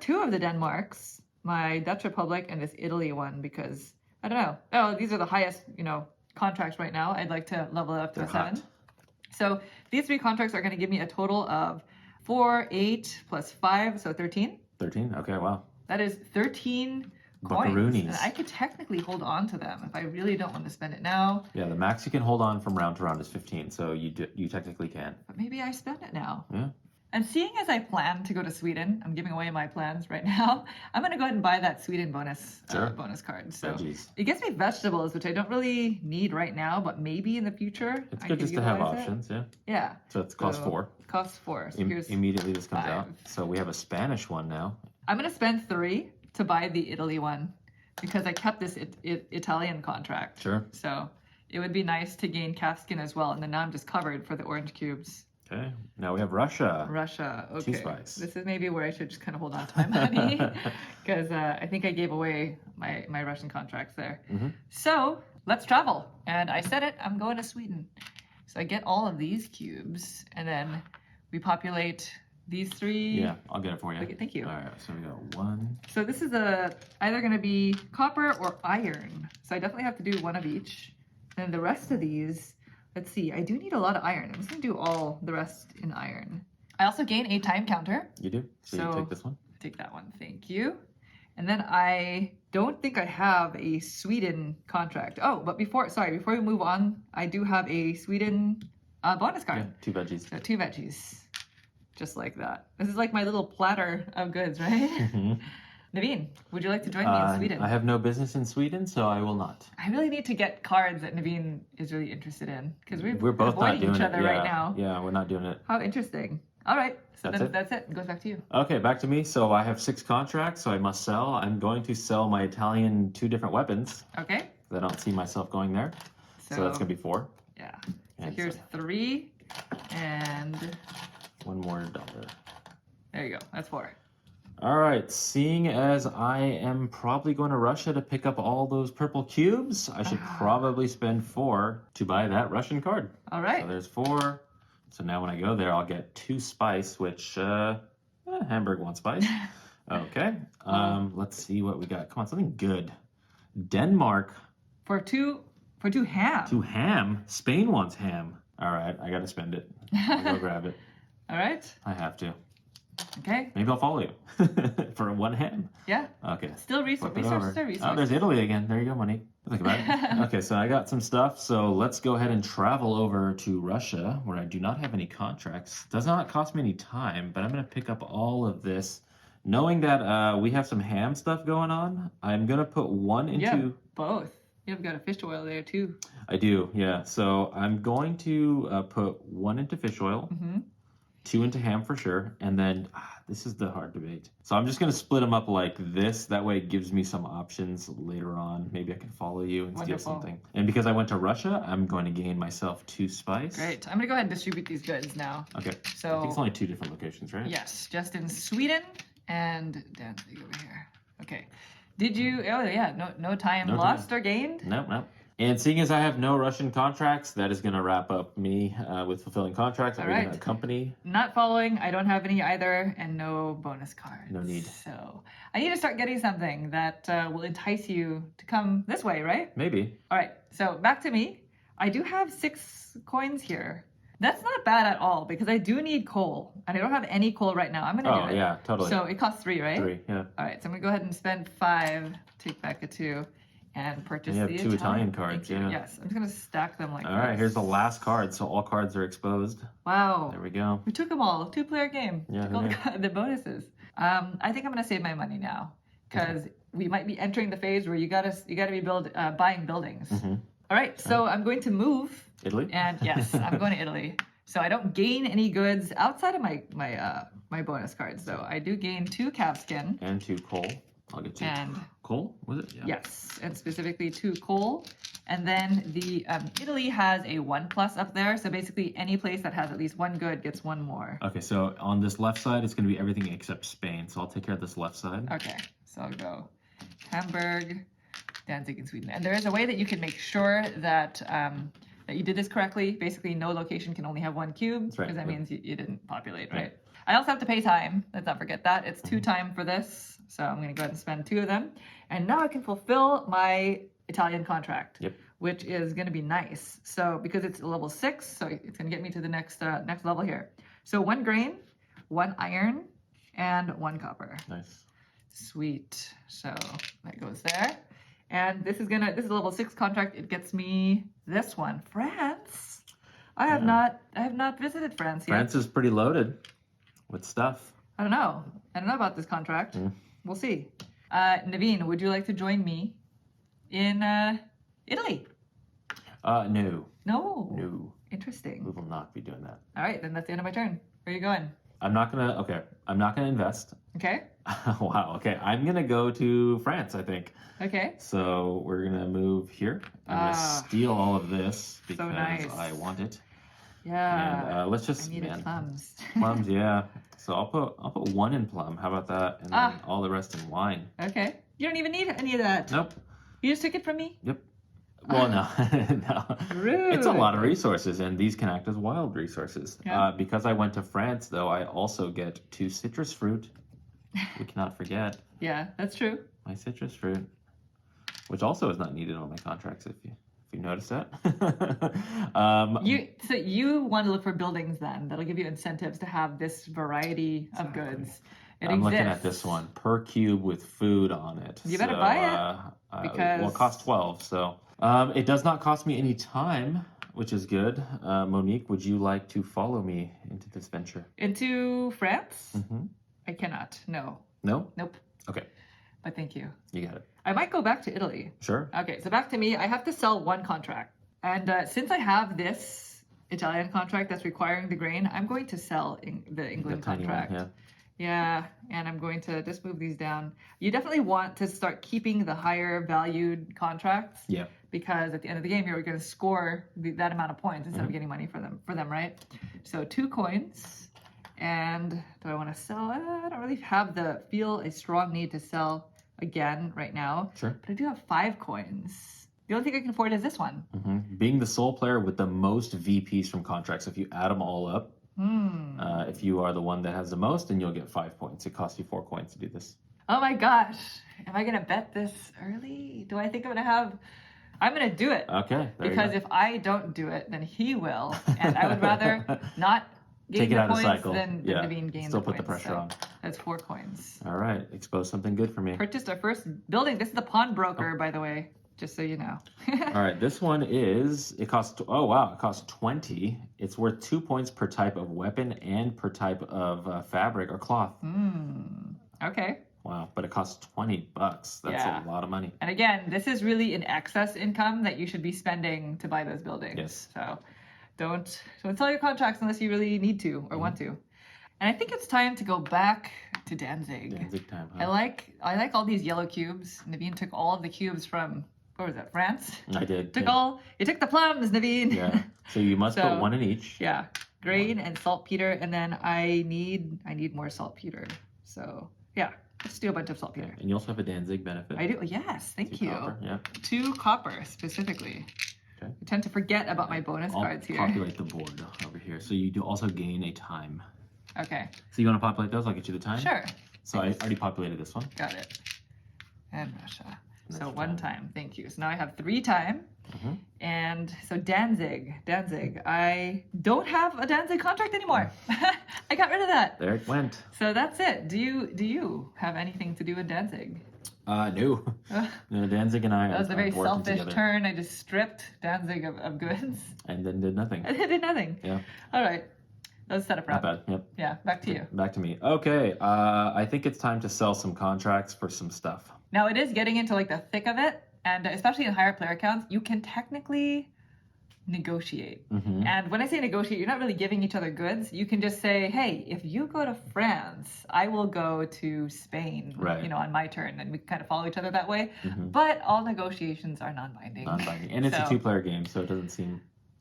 2 of the Denmarks, my Dutch Republic and this Italy one, because I don't know. Oh, these are the highest, contracts right now. I'd like to level it up to 7. So these 3 contracts are going to give me a total of 4, 8 plus 5, so 13. 13? Okay, wow. That is 13 coins. Buckaroonies. And I could technically hold on to them if I really don't want to spend it now. Yeah, the max you can hold on from round to round is 15, so you technically can. But maybe I spend it now. Yeah. And seeing as I plan to go to Sweden, I'm giving away my plans right now. I'm going to go ahead and buy that Sweden bonus card. So Veggies. it gets me vegetables, which I don't really need right now, but maybe in the future. It's I good can just to have utilize it. options, yeah. Yeah. So it's cost 4. Cost 4. So here's Immediately this comes 5. out. So we have a Spanish one now. I'm going to spend 3 to buy the Italy one because I kept this Italian contract. Sure. So it would be nice to gain calfskin as well. And then now I'm just covered for the orange cubes. Okay. Now we have Russia. Russia. Okay. 2 spice. This is maybe where I should just kind of hold on to my money because I think I gave away my Russian contracts there. So let's travel. And I said it, I'm going to Sweden. So I get all of these cubes and then we populate these 3. Yeah, I'll get it for you. Okay, thank you. All right, so we got 1. So this is either going to be copper or iron. So I definitely have to do 1 of each. And the rest of these let's see. I do need a lot of iron. I'm just gonna do all the rest in iron. I also gain a time counter. You do? So you take this one? Take that one, thank you. And then I don't think I have a Sweden contract. Oh, but before we move on, I do have a Sweden bonus card. Yeah, 2 veggies. So 2 veggies, just like that. This is like my little platter of goods, right? Mm-hmm. Naveen, would you like to join me in Sweden? I have no business in Sweden, so I will not. I really need to get cards that Naveen is really interested in because we're both not doing each other it. right now. Yeah, we're not doing it. How interesting. All right, so That's it? that's it. It goes back to you. Okay, back to me. So I have 6 contracts, so I must sell. I'm going to sell my Italian 2 different weapons. Okay. I don't see myself going there. So that's going to be 4. Yeah. So And here's 3 and $1 more dollar. there you go. That's 4. All right, seeing as I am probably going to Russia to pick up all those purple cubes, I should probably spend 4 to buy that Russian card. All right. So there's 4. So now when I go there, I'll get 2 spice, which Hamburg wants spice. Okay. Let's see what we got. Come on, something good. Denmark. For two ham. 2 ham. Spain wants ham. All right, I got to spend it. I'll go grab it. All right. I have to. Okay. Maybe I'll follow you for 1 ham. Yeah. Okay. Still Flip it resources over. are resources. Oh, there's Italy again. There you go, money. Think about it. Okay, so I got some stuff. So let's go ahead and travel over to Russia, where I do not have any contracts. Does not cost me any time, but I'm going to pick up all of this. Knowing that we have some ham stuff going on, I'm going to put 1 into... Yeah, both. You've got a fish oil there, too. I do, yeah. So I'm going to put 1 into fish oil, 2 into ham for sure, and then this is the hard debate. So I'm just going to split them up like this. That way it gives me some options later on. Maybe I can follow you and steal something. And because I went to Russia, I'm going to gain myself 2 spice. Great. I'm going to go ahead and distribute these goods now. Okay. So I think it's only 2 different locations, right? yes, just in Sweden and Danzig over here. Okay. Did you? Oh yeah, no time lost or gained. Nope. And seeing as I have no Russian contracts, that is going to wrap up me with fulfilling contracts. I'm going to company. Not following. I don't have any either, and no bonus cards. No need. So I need to start getting something that will entice you to come this way, right? Maybe. All right. So back to me. I do have 6 coins here. That's not bad at all because I do need coal, and I don't have any coal right now. I'm going to do it. Oh yeah, totally. So it costs 3, right? 3, yeah. All right. So I'm going to go ahead and spend 5, take back a 2. And purchase you have the 2 Italian cards, yeah. Yes, I'm just going to stack them like this. All right, here's the last card, so all cards are exposed. Wow. There we go. We took them all. 2-player game. Yeah, Took all the bonuses. I think I'm going to save my money now because we might be entering the phase where you got to be buying buildings. All right, so I'm going to move. Italy? And yes, I'm going to Italy. So I don't gain any goods outside of my bonus cards, though. I do gain 2 calfskin. And 2 coal. I'll get 2. And coal, was it? Yeah. yes, and specifically 2 coal. And then the Italy has a 1+ up there. So basically any place that has at least 1 good gets 1 more. Okay, so on this left side, it's going to be everything except Spain. So I'll take care of this left side. Okay, so I'll go Hamburg, Danzig, and Sweden. And there is a way that you can make sure that that you did this correctly. Basically, no location can only have 1 cube. That's right. Because that means you didn't populate, right? I also have to pay time. Let's not forget that. It's 2 time for this. So I'm going to go ahead and spend 2 of them. And now I can fulfill my Italian contract, which is going to be nice. So because it's level 6, so it's going to get me to the next level here. So 1 grain, 1 iron, and 1 copper. Nice. Sweet. So that goes there. And this is a level 6 contract. It gets me this one, France. I have not visited France yet. France is pretty loaded with stuff. I don't know about this contract. We'll see. Naveen, would you like to join me in Italy? No. No. Interesting. We will not be doing that. All right, then that's the end of my turn. Where are you going? I'm not gonna invest. Okay. Wow. Okay. I'm gonna go to France, I think. Okay. So we're gonna move here. I'm gonna steal all of this because so nice. I want it. Yeah. And let's just I needed plums. Plums, yeah. So I'll put 1 in plum. How about that? And then all the rest in wine. Okay. You don't even need any of that. Nope. You just took it from me? Yep. Well, no. No. Rude. It's a lot of resources, and these can act as wild resources. Yeah. Because I went to France, though, I also get 2 citrus fruit. We cannot forget. Yeah, that's true. My citrus fruit, which also is not needed on my contracts, if you you noticed that. You want to look for buildings then that'll give you incentives to have this variety of goods. I'm looking at this one, per cube with food on it. You better buy it because well, it costs 12. So it does not cost me any time, which is good. Monique, would you like to follow me into this venture? Into France? I cannot. No. No? Nope. Okay. But thank you. You got it. I might go back to Italy. Sure. Okay, so back to me. I have to sell one contract. And since I have this Italian contract that's requiring the grain, I'm going to sell the England contract. One, yeah, and I'm going to just move these down. You definitely want to start keeping the higher valued contracts. Yeah. Because at the end of the game, you're going to score that amount of points instead of getting money for them, right? So 2 coins. And do I want to sell? I don't really feel a strong need to sell again right now. Sure. But I do have 5 coins. The only thing I can afford is this one. Being the sole player with the most VPs from contracts, if you add them all up, if you are the one that has the most, then you'll get 5 points. It costs you 4 coins to do this. Oh my gosh. Am I going to bet this early? Do I think I'm going to do it. Okay. Because if I don't do it, then he will. And I would rather not gain the points than Naveen gain Still the put points. the pressure on. That's 4 coins. All right. Expose something good for me. Purchased our first building. This is the pawnbroker, by the way, just so you know. All right. This one it costs 20. It's worth 2 points per type of weapon and per type of fabric or cloth. Okay. Wow, but it costs $20. That's a lot of money. And again, this is really an excess income that you should be spending to buy those buildings. Yes. So don't sell your contracts unless you really need to or want to. And I think it's time to go back to Danzig. Danzig time, huh? I like all these yellow cubes. Naveen took all of the cubes from, what was that, France? I did. You took the plums, Naveen. Yeah. So you must put 1 in each. Yeah. Grain and saltpeter, and then I need more saltpeter. So yeah. Let's do a bunch of saltpeter. And you also have a Danzig benefit. I do. Yes, thank you. Copper, yeah. 2 copper specifically. Okay. I tend to forget about my bonus cards here. I'll populate the board over here. So you do also gain a time. Okay. So you want to populate those? I'll get you the time. Sure. So I already populated this one. Got it. And Russia. So 1 time. Thank you. So now I have 3 time. And so Danzig. I don't have a Danzig contract anymore. I got rid of that. There it went. So that's it. Do you have anything to do with Danzig? No. No, Danzig and I That was a very selfish together. turn. I just stripped Danzig of goods. And then did nothing. I did nothing. Yeah. All right. That was set up Not wrap. bad. Yep. Yeah, back to you. Back to me. Okay. I think it's time to sell some contracts for some stuff. Now it is getting into like the thick of it, and especially in higher player counts, you can technically negotiate. And when I say negotiate, you're not really giving each other goods. You can just say, hey, if you go to France, I will go to Spain, on my turn, and we kind of follow each other that way. But all negotiations are non-binding. Non-binding. And it's a 2-player game, so it doesn't seem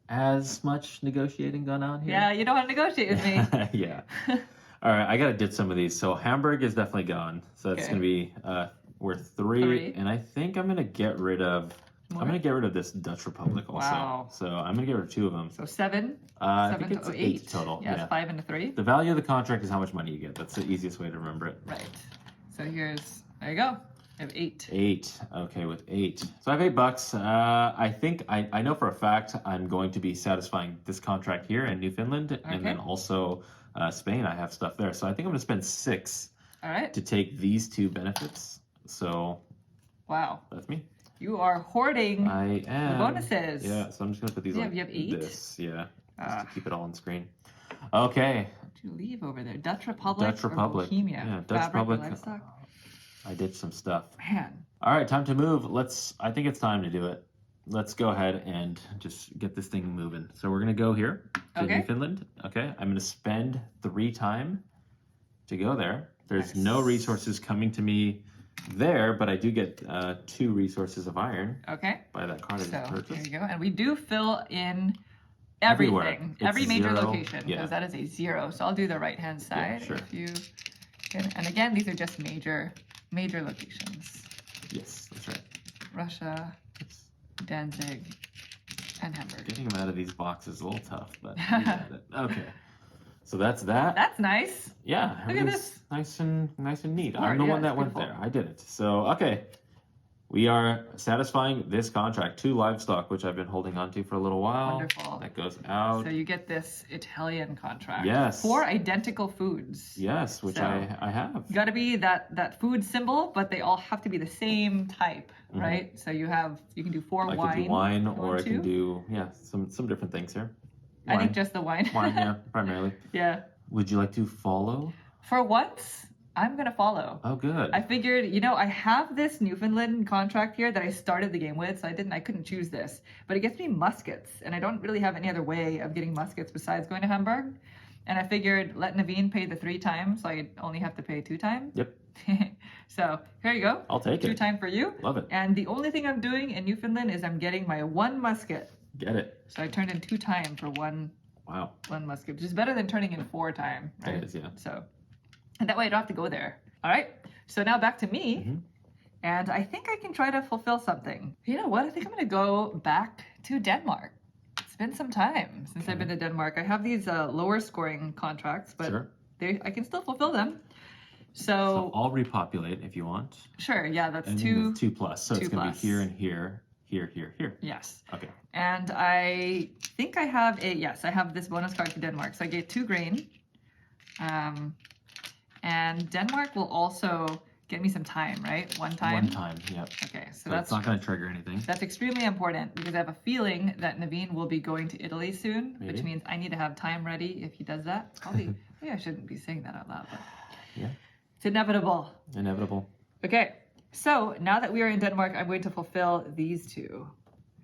as much negotiating going on here. Yeah, you don't want to negotiate with me. Yeah. All right, I got to ditch some of these. So Hamburg is definitely gone. So that's going to be worth 3. And I think I'm going to get rid of this Dutch Republic also. Wow. So I'm going to get rid of 2 of them. So 7? I think it's 8 total. Yes, 5 and a 3. The value of the contract is how much money you get. That's the easiest way to remember it. Right. So there you go. I have 8. 8. Okay, with 8. So I have $8. I think I know for a fact I'm going to be satisfying this contract here in Newfoundland, and then also Spain. I have stuff there, so I think I'm going to spend 6. All right. To take these 2 benefits. So. Wow. That's me. You are hoarding. I am. The bonuses. Yeah. So I'm just going to put these on. You have 8. This. Yeah. Just to keep it all on screen. Okay. What did you leave over there? Dutch Republic. Or Bohemia. Yeah. Dutch Republic. I did some stuff. Man. All right, time to move. I think it's time to do it. Let's go ahead and just get this thing moving. So we're going to go here to Newfoundland. Okay. I'm going to spend 3 time to go there. There's no resources coming to me there, but I do get 2 resources of iron. Okay. By that card I just purchased. There you go. And we do fill in everything. Every major location. Because that is a 0. So I'll do the right-hand side. Yeah, sure. If you can. And again, these are just major locations. Yes, that's right. Russia, Danzig, and Hamburg. Getting them out of these boxes is a little tough, but we got it. Okay. So that's that. That's nice. Yeah. Look at this. Nice and neat. I'm the one that went there. I did it. So, okay. We are satisfying this contract. 2 livestock, which I've been holding on to for a little while. Wonderful. That goes out. So you get this Italian contract. Yes. 4 identical foods. Yes, which I have. Got to be that food symbol, but they all have to be the same type, right? So you can do 4 wine. I can do wine, if you or want I can to. do some different things here. I think just the wine. Wine, yeah, primarily. Yeah. Would you like to follow? For once, I'm gonna follow. Oh, good. I figured, I have this Newfoundland contract here that I started the game with, so I couldn't choose this. But it gets me muskets, and I don't really have any other way of getting muskets besides going to Hamburg. And I figured let Naveen pay the 3 times, so I only have to pay 2 times. Yep. So here you go. I'll take 2 it. time for you. Love it. And the only thing I'm doing in Newfoundland is I'm getting my 1 musket. Get it. So I turned in 2 time for one musket, which is better than turning in 4 time, right? It is, yeah. So, and that way I don't have to go there. All right. So now back to me. And I think I can try to fulfill something. You know what? I think I'm going to go back to Denmark. It's been some time since I've been to Denmark. I have these lower scoring contracts, but I can still fulfill them. So I'll repopulate if you want. Sure. Yeah, that's And 2. 2 plus. So it's going to be here and here, here, here, here. Yes. Okay. And I think I have I have this bonus card for Denmark. So I get 2 grain. And Denmark will also get me some time, right? 1 time? 1 time, yep. Okay, so that's not going to trigger anything. That's extremely important because I have a feeling that Naveen will be going to Italy soon, Maybe. which means I need to have time ready if he does that. Maybe I shouldn't be saying that out loud, but Yeah. it's inevitable. Inevitable. Okay, so now that we are in Denmark, I'm going to fulfill these 2.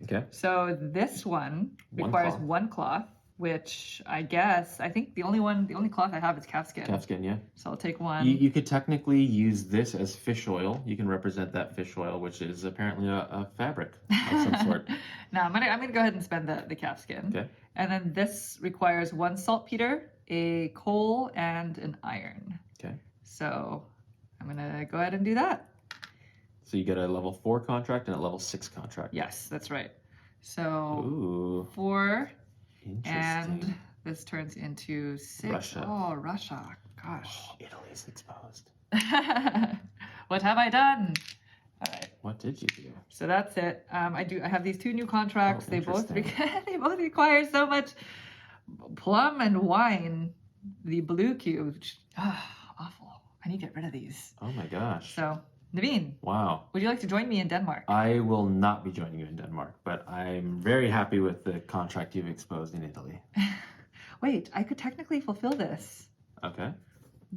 Okay. So this one requires 1 cloth, which I think the only cloth I have is calfskin. Calfskin, yeah. So I'll take 1. You could technically use this as fish oil. You can represent that fish oil, which is apparently a fabric of some sort. Now I'm gonna go ahead and spend the calfskin. Okay. And then this requires 1 saltpeter, a coal, and an iron. Okay. So I'm gonna go ahead and do that. So you get a level 4 contract and a level 6 contract. Yes, that's right. So Ooh. 4. Interesting. And this turns into 6. Russia. Oh, Russia. Gosh. Oh, Italy's exposed. What have I done? All right. What did you do? So that's it. I have these 2 new contracts. Oh, they both interesting. they both require so much plum and wine. The blue cubes. Awful. I need to get rid of these. Oh my gosh. So, Naveen, Wow. would you like to join me in Denmark? I will not be joining you in Denmark, but I'm very happy with the contract you've exposed in Italy. Wait, I could technically fulfill this. Okay.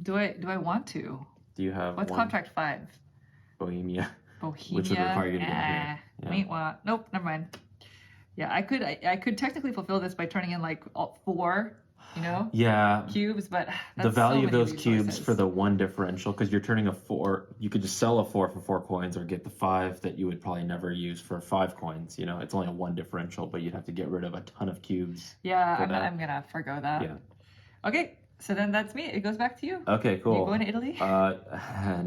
Do I want to? Do you have What's 1 contract 5? Bohemia? Bohemia. Which would require you to get here. Yeah. Wait, what? Nope, never mind. Yeah, I could technically fulfill this by turning in like all 4, Yeah. cubes, but The that's value so of many those cubes resources. for the 1 differential, because you're turning a 4, you could just sell a 4 for 4 coins or get the 5 that you would probably never use for 5 coins. It's only a 1 differential, but you'd have to get rid of a ton of cubes. Yeah, for that. I'm gonna forgo that. Yeah. Okay, so then that's me. It goes back to you. Okay, cool. You going to Italy?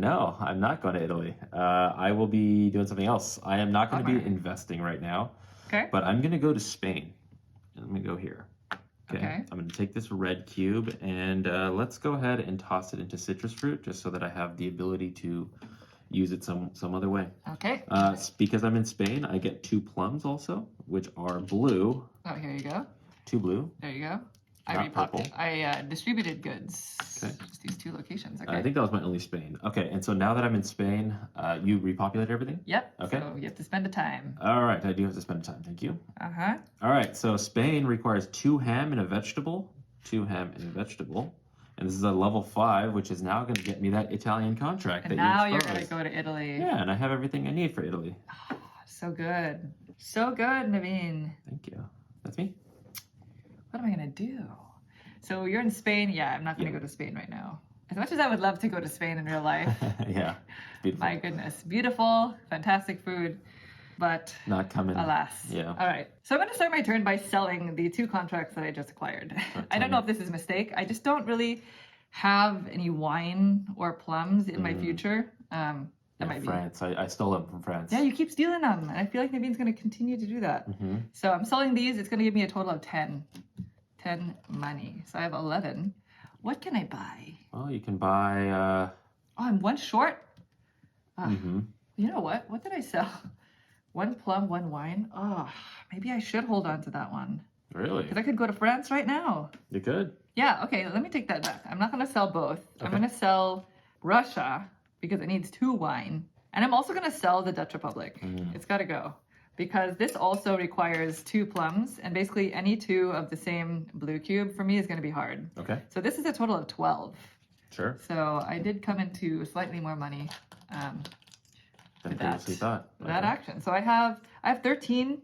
No, I'm not going to Italy. I will be doing something else. I am not going to be Bummer. investing right now, Okay. but I'm going to go to Spain. Let me go here. Okay. I'm going to take this red cube and let's go ahead and toss it into citrus fruit just so that I have the ability to use it some other way. Okay. Because I'm in Spain, I get 2 plums also, which are blue. Oh, here you go. 2 blue. There you go. Not purple. I distributed goods. Okay. Just these 2 locations. Okay. I think that was my only Spain. Okay, and so now that I'm in Spain, you repopulate everything? Yep. Okay. So you have to spend a time. All right, I do have to spend time. Thank you. Uh-huh. All right, so Spain requires 2 ham and a vegetable. 2 ham and a vegetable. And this is a level 5, which is now going to get me that Italian contract And that now you you're gonna exposed. go to Italy. Yeah, and I have everything I need for Italy. So good. So good, Naveen. Thank you. That's me. What am I gonna do? So you're in Spain. Yeah, I'm not gonna go to Spain right now. As much as I would love to go to Spain in real life. Yeah, it's beautiful. My goodness. Beautiful, fantastic food. But Not coming. alas. Yeah. All right. So I'm going to start my turn by selling the 2 contracts that I just acquired. I don't know if this is a mistake. I just don't really have any wine or plums in my future. That might be. France. I stole them from France. Yeah, you keep stealing them. And I feel like Naveen's going to continue to do that. Mm-hmm. So I'm selling these. It's going to give me a total of 10. 10 money. So I have 11. What can I buy? Well, you can buy... Oh, I'm 1 short. mm-hmm. You know what? What did I sell? 1 plum, 1 wine. Oh, maybe I should hold on to that one. Really? Because I could go to France right now. You could. Yeah, okay, let me take that back. I'm not going to sell both. I'm Okay. going to sell Russia because it needs 2 wine. And I'm also going to sell the Dutch Republic. It's got to go. Because this also requires 2 plums, and basically any 2 of the same blue cube for me is going to be hard. Okay. So this is a total of 12. Sure. So I did come into slightly more money Than previously thought. for that action. So I have 13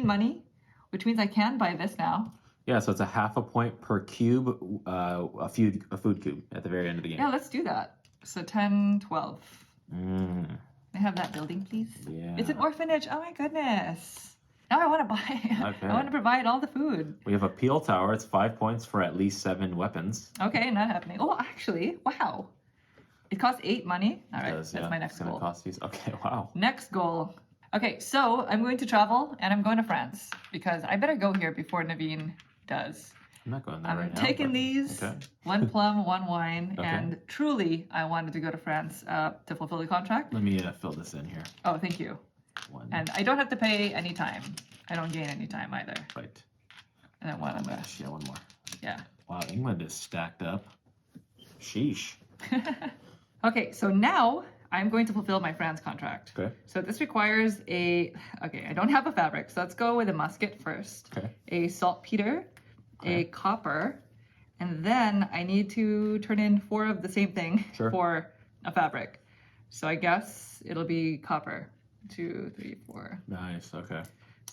money, which means I can buy this now. Yeah, so it's a half a point per cube, a food cube at the very end of the game. Yeah, let's do that. So 10, 12. Mm, Can I have that building, please? yeah. It's an orphanage. Oh my goodness. Now I want to buy. Okay. I want to provide all the food. We have a peel tower. It's 5 points for at least 7 weapons. Okay, not happening. Oh, actually, wow. It costs 8 money. All right, Does, that's yeah. my next It's gonna goal. cost these. Okay, wow. Next goal. Okay, so I'm going to travel and I'm going to France because I better go here before Naveen does. I'm not going there I'm right now. taking but- these, Okay. 1 plum, 1 wine, Okay. and truly I wanted to go to France to fulfill the contract. Let me fill this in here. Oh, thank you. 1. And I don't have to pay any time. I don't gain any time either. Right. And then one Oh of my the, gosh, yeah, 1 more. yeah. Wow, England is stacked up. Sheesh. Okay, so now I'm going to fulfill my France contract. Okay. So this requires okay, I don't have a fabric, so let's go with a musket first. Okay. A saltpeter, Okay. a copper, and then I need to turn in 4 of the same thing Sure. for a fabric. So I guess it'll be copper. 2, 3, 4. Nice. Okay.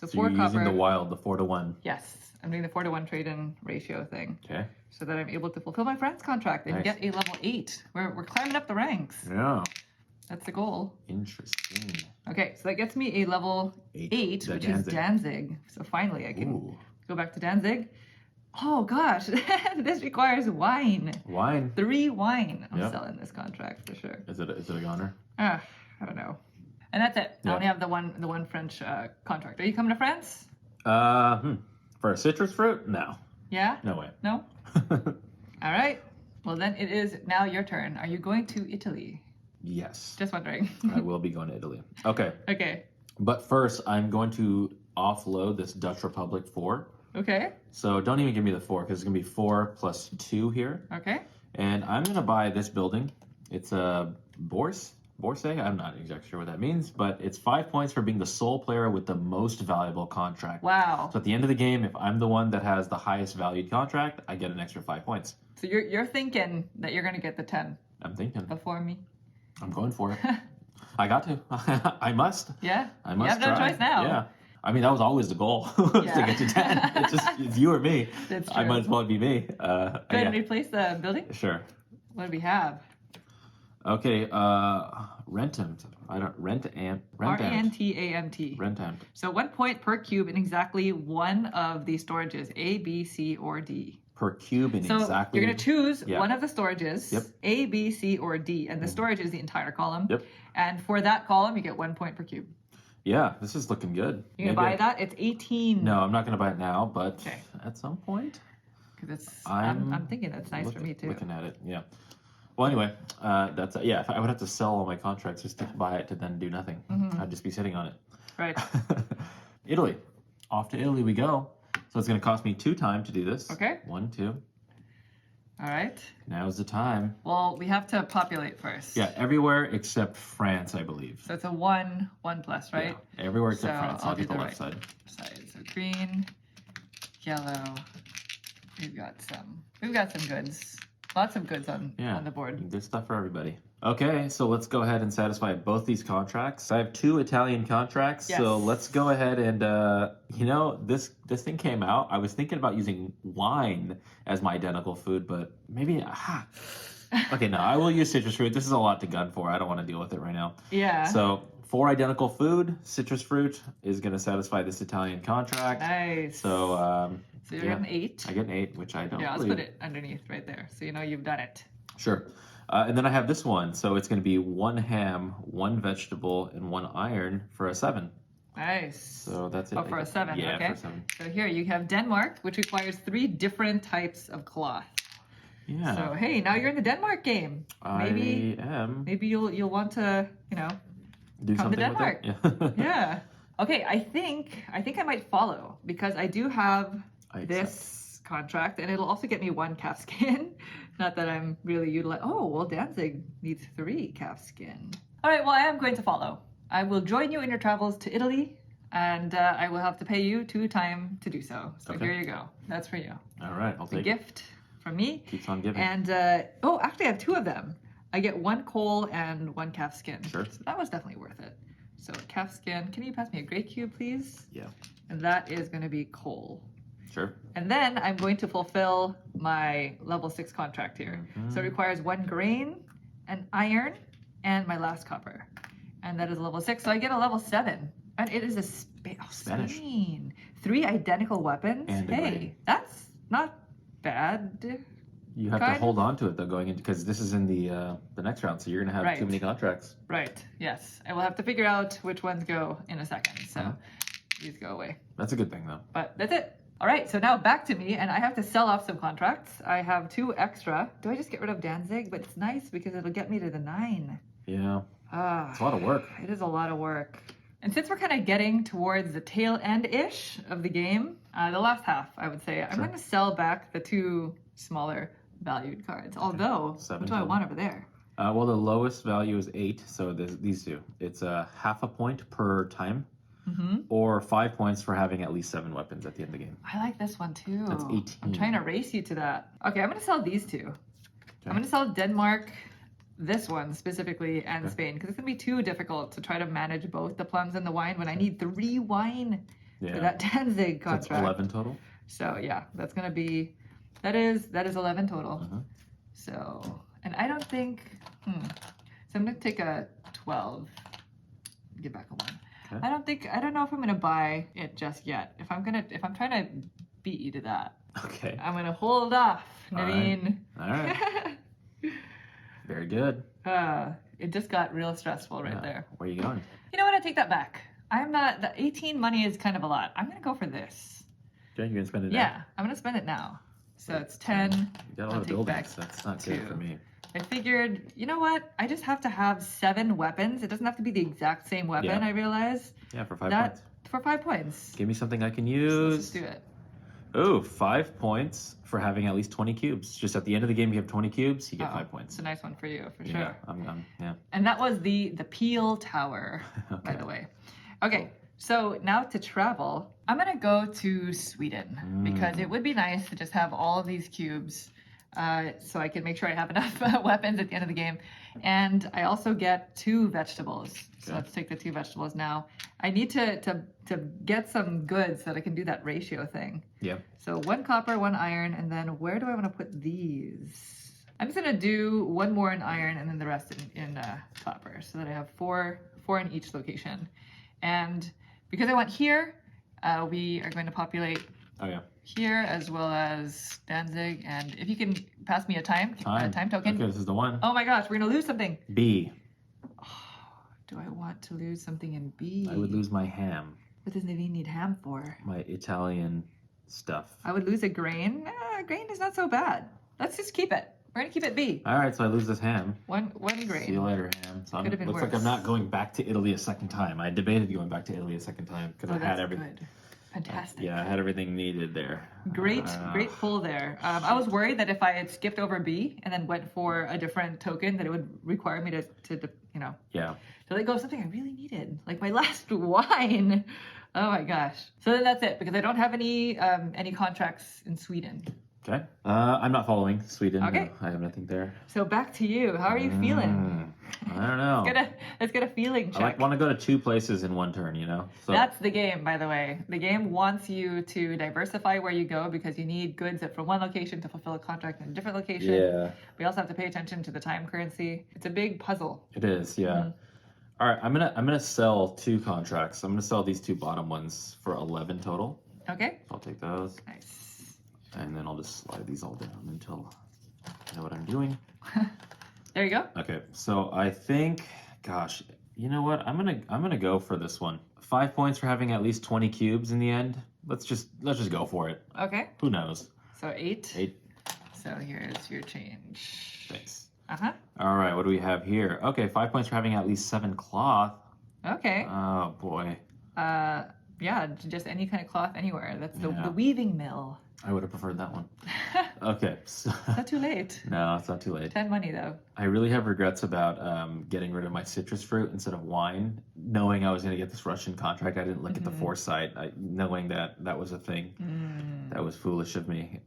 So So 4 you're copper. using the wild, the 4-to-1. Yes, I'm doing the 4-to-1 trade-in ratio thing Okay. so that I'm able to fulfill my France contract and Nice. get a level 8. We're climbing up the ranks. Yeah. That's the goal. Interesting. Okay, so that gets me a level 8, The which Danzig. is Danzig. So finally I can Ooh. go back to Danzig. Oh gosh, this requires wine. Wine. 3 wine. I'm Yep. selling this contract for sure. Is it a goner? I don't know. And that's it. I Yeah. only have the one French contract. Are you coming to France? For a citrus fruit? No. Yeah? No way. No? All right. Well, then it is now your turn. Are you going to Italy? Yes. Just wondering. I will be going to Italy. Okay. Okay. But first, I'm going to offload this Dutch Republic 4. Okay. So don't even give me the 4 because it's going to be 4 plus 2 here. Okay. And I'm going to buy this building. It's a Bourse. I'm not exactly sure what that means, but it's 5 points for being the sole player with the most valuable contract. Wow. So at the end of the game, if I'm the one that has the highest valued contract, I get an extra 5 points. So you're thinking that you're going to get the 10 I'm thinking. before me? I'm going for it. I got to. I must. Yeah. I must You have no try. choice now. Yeah. I mean, that was always the goal to Yeah. get to 10. It's you or me. That's I true. might as well be me. Go ahead and Yeah. replace the building. Sure. What do we have? Okay. Rentamt. Rentamt. Rentamt. Rentamt. So 1 point per cube in exactly one of the storages, A, B, C, or D. Per cube in So exactly. you're going to choose Yeah. one of the storages, Yep. A, B, C, or D, and the storage is the entire column. Yep. And for that column, you get 1 point per cube. Yeah, this is looking good. You gonna buy that? It's 18. No, I'm not going to buy it now, but Okay. at some point. Because I'm thinking that's nice for me too. Looking at it, yeah. Well, anyway, that's yeah. I would have to sell all my contracts just to buy it to then do nothing. Mm-hmm. I'd just be sitting on it. Right. Italy, off to Italy we go. So it's going to cost me 2 time to do this. Okay. 1, 2. All right. Now's the time. Well, we have to populate first. Yeah, everywhere except France, I believe. So it's a 1 plus, right? Yeah, everywhere except So France. I'll I'll do do the the left right. side. So green, yellow. We've got some goods. Lots of goods on the board. Good stuff for everybody. Okay, so let's go ahead and satisfy both these contracts. I have 2 Italian contracts, so Yes. let's go ahead and this thing came out. I was thinking about using wine as my identical food, but maybe okay, no, I will use citrus fruit. This is a lot to gun for. I don't want to deal with it right now. Yeah. So 4 identical food, citrus fruit is going to satisfy this Italian contract. Nice. So So you're yeah. getting 8. I get an 8, which I don't. Yeah, let's believe. put it underneath right there, so you know you've done it. Sure. And then I have this one. So it's going to be 1 ham, 1 vegetable, and 1 iron for a 7. Nice. So that's it. Oh, for a 7. Yeah, Okay. for a 7. So here you have Denmark, which requires 3 different types of cloth. Yeah. So hey, now you're in the Denmark game. Maybe I am. maybe you'll want to Do Come to something with it? Yeah. Okay, I think I might follow because I do have I this contract, and it'll also get me 1 calf skin. Not that I'm really utilizing. Oh, well, Danzig needs 3 calf skin. All right, well, I am going to follow. I will join you in your travels to Italy, and I will have to pay you 2 time to do so. So Okay. here you go. That's for you. All right, I'll The take gift from me. Keeps on giving. And oh, actually, I have 2 of them. I get 1 coal and 1 calf skin. Sure. So that was definitely worth it. So calf skin. Can you pass me a gray cube, please? Yeah. And that is going to be coal. Sure. And then I'm going to fulfill my level 6 contract here. So it requires 1 grain, an iron, and my last copper. And that is level 6. So I get a level 7. And it is a Spanish. Spain. 3 identical weapons. And a hey, grain. that's not bad. You have Kind to hold on to it though going into because this is in the next round, so you're gonna have Right. too many contracts. Right. Yes. I will have to figure out which ones go in a second. So Uh-huh. these go away. That's a good thing though. But that's it. All right, so now back to me, and I have to sell off some contracts. I have 2 extra. Do I just get rid of Danzig? But it's nice because it'll get me to the 9. Yeah. Ah, It's a lot of work. it is a lot of work. And since we're kind of getting towards the tail end-ish of the game, the last half, I would say, I'm Sure. going to sell back the 2 smaller valued cards. Although, 7 what do I total. want over there? Well, the lowest value is 8, so these two. It's half a point per time, or 5 points for having at least 7 weapons at the end of the game. I like this one too. That's 18. I'm trying to race you to that. Okay, I'm going to sell these 2. I'm going to sell Denmark, this one specifically, and Spain, because it's going to be too difficult to try to manage both the plums and the wine when I need 3 wine Yeah. for that Danzig That's contract. 11 total. So yeah, that's going to be, that is 11 total. Uh-huh. So, and I don't think, so I'm going to take a 12, give back a 1. Okay. I don't know if I'm going to buy it just yet. If I'm trying to beat you to that, Okay. I'm going to hold off, All right. Naveen. All right. Very good. It just got real stressful right there. Where are you going? You know what? I take that back. I'm not, the 18 money is kind of a lot. I'm going to go for this. Okay, you're gonna spend it now? Yeah, I'm going to spend it now. So it's 10. You got a lot I'll of take back buildings. That's not good 2. for me. I figured, you know what? I just have to have 7 weapons. It doesn't have to be the exact same weapon, Yeah. I realize. Yeah, for 5 That points. for 5 points. Give me something I can So let's use. just do it. Oh, 5 points for having at least 20 cubes. Just at the end of the game, you have 20 cubes, you get 5 points. It's a nice one for you, for sure. Yeah, yeah. And that was the Peel Tower, by the way. Okay, so now to travel, I'm gonna go to Sweden because it would be nice to just have all of these cubes so I can make sure I have enough weapons at the end of the game. And I also get 2 vegetables. So Okay. let's take the 2 vegetables now. I need to get some goods so that I can do that ratio thing. Yeah. So 1 copper, 1 iron, and then where do I want to put these? I'm just gonna do 1 more in iron and then the rest in copper, so that I have 4 in each location. And because I went here, we are going to populate Oh, yeah. here as well as Danzig. And if you can pass me a time token. Okay, this is the one. Oh my gosh, we're gonna lose something. B. Do I want to lose something in B? I would lose my ham, What does Naveen need ham for? my Italian stuff. I would lose a grain. Grain is not so bad. Let's just keep it. We're gonna keep it B. All right, so I lose this ham. One grain. See you later, ham. So Could have been looks like worse. I'm not going back to Italy a second time. I debated going back to Italy a second time because Oh, I had that's everything. good. Fantastic. Yeah, I had everything needed there. Great pull there. I was worried that if I had skipped over B and then went for a different token, that it would require me to Yeah. to let go of something I really needed, like my last wine. Oh my gosh. So then that's it because I don't have any contracts in Sweden. Okay. I'm not following Sweden. Okay. No, I have nothing there. So back to you. How are you feeling? I don't know. Let's get a feeling check. I want to go to 2 places in one turn, you know? So That's the game, by the way. The game wants you to diversify where you go because you need goods from one location to fulfill a contract in a different location. yeah, We also have to pay attention to the time currency. It's a big puzzle. it is. Yeah. Mm-hmm. All right, I'm gonna sell 2 contracts. I'm gonna sell these 2 bottom ones for 11 total. Okay? I'll take those, Nice. and then I'll just slide these all down until I know what I'm doing. There you go. Okay, so I think, gosh, you know what? I'm gonna go for this one. 5 points for having at least 20 cubes in the end. Let's just go for it. Okay. Who knows? So 8. 8. So here's your change. Thanks. Uh-huh. All right, what do we have here? Okay, 5 points for having at least 7 cloth. Okay. Oh boy. Yeah, just any kind of cloth anywhere. That's the Yeah. weaving mill. I would have preferred that one. Okay. So, Not too late. no, it's not too late. 10 money though. I really have regrets about getting rid of my citrus fruit instead of wine. Knowing I was going to get this Russian contract, I didn't look at the foresight. Knowing that was a thing, that was foolish of me.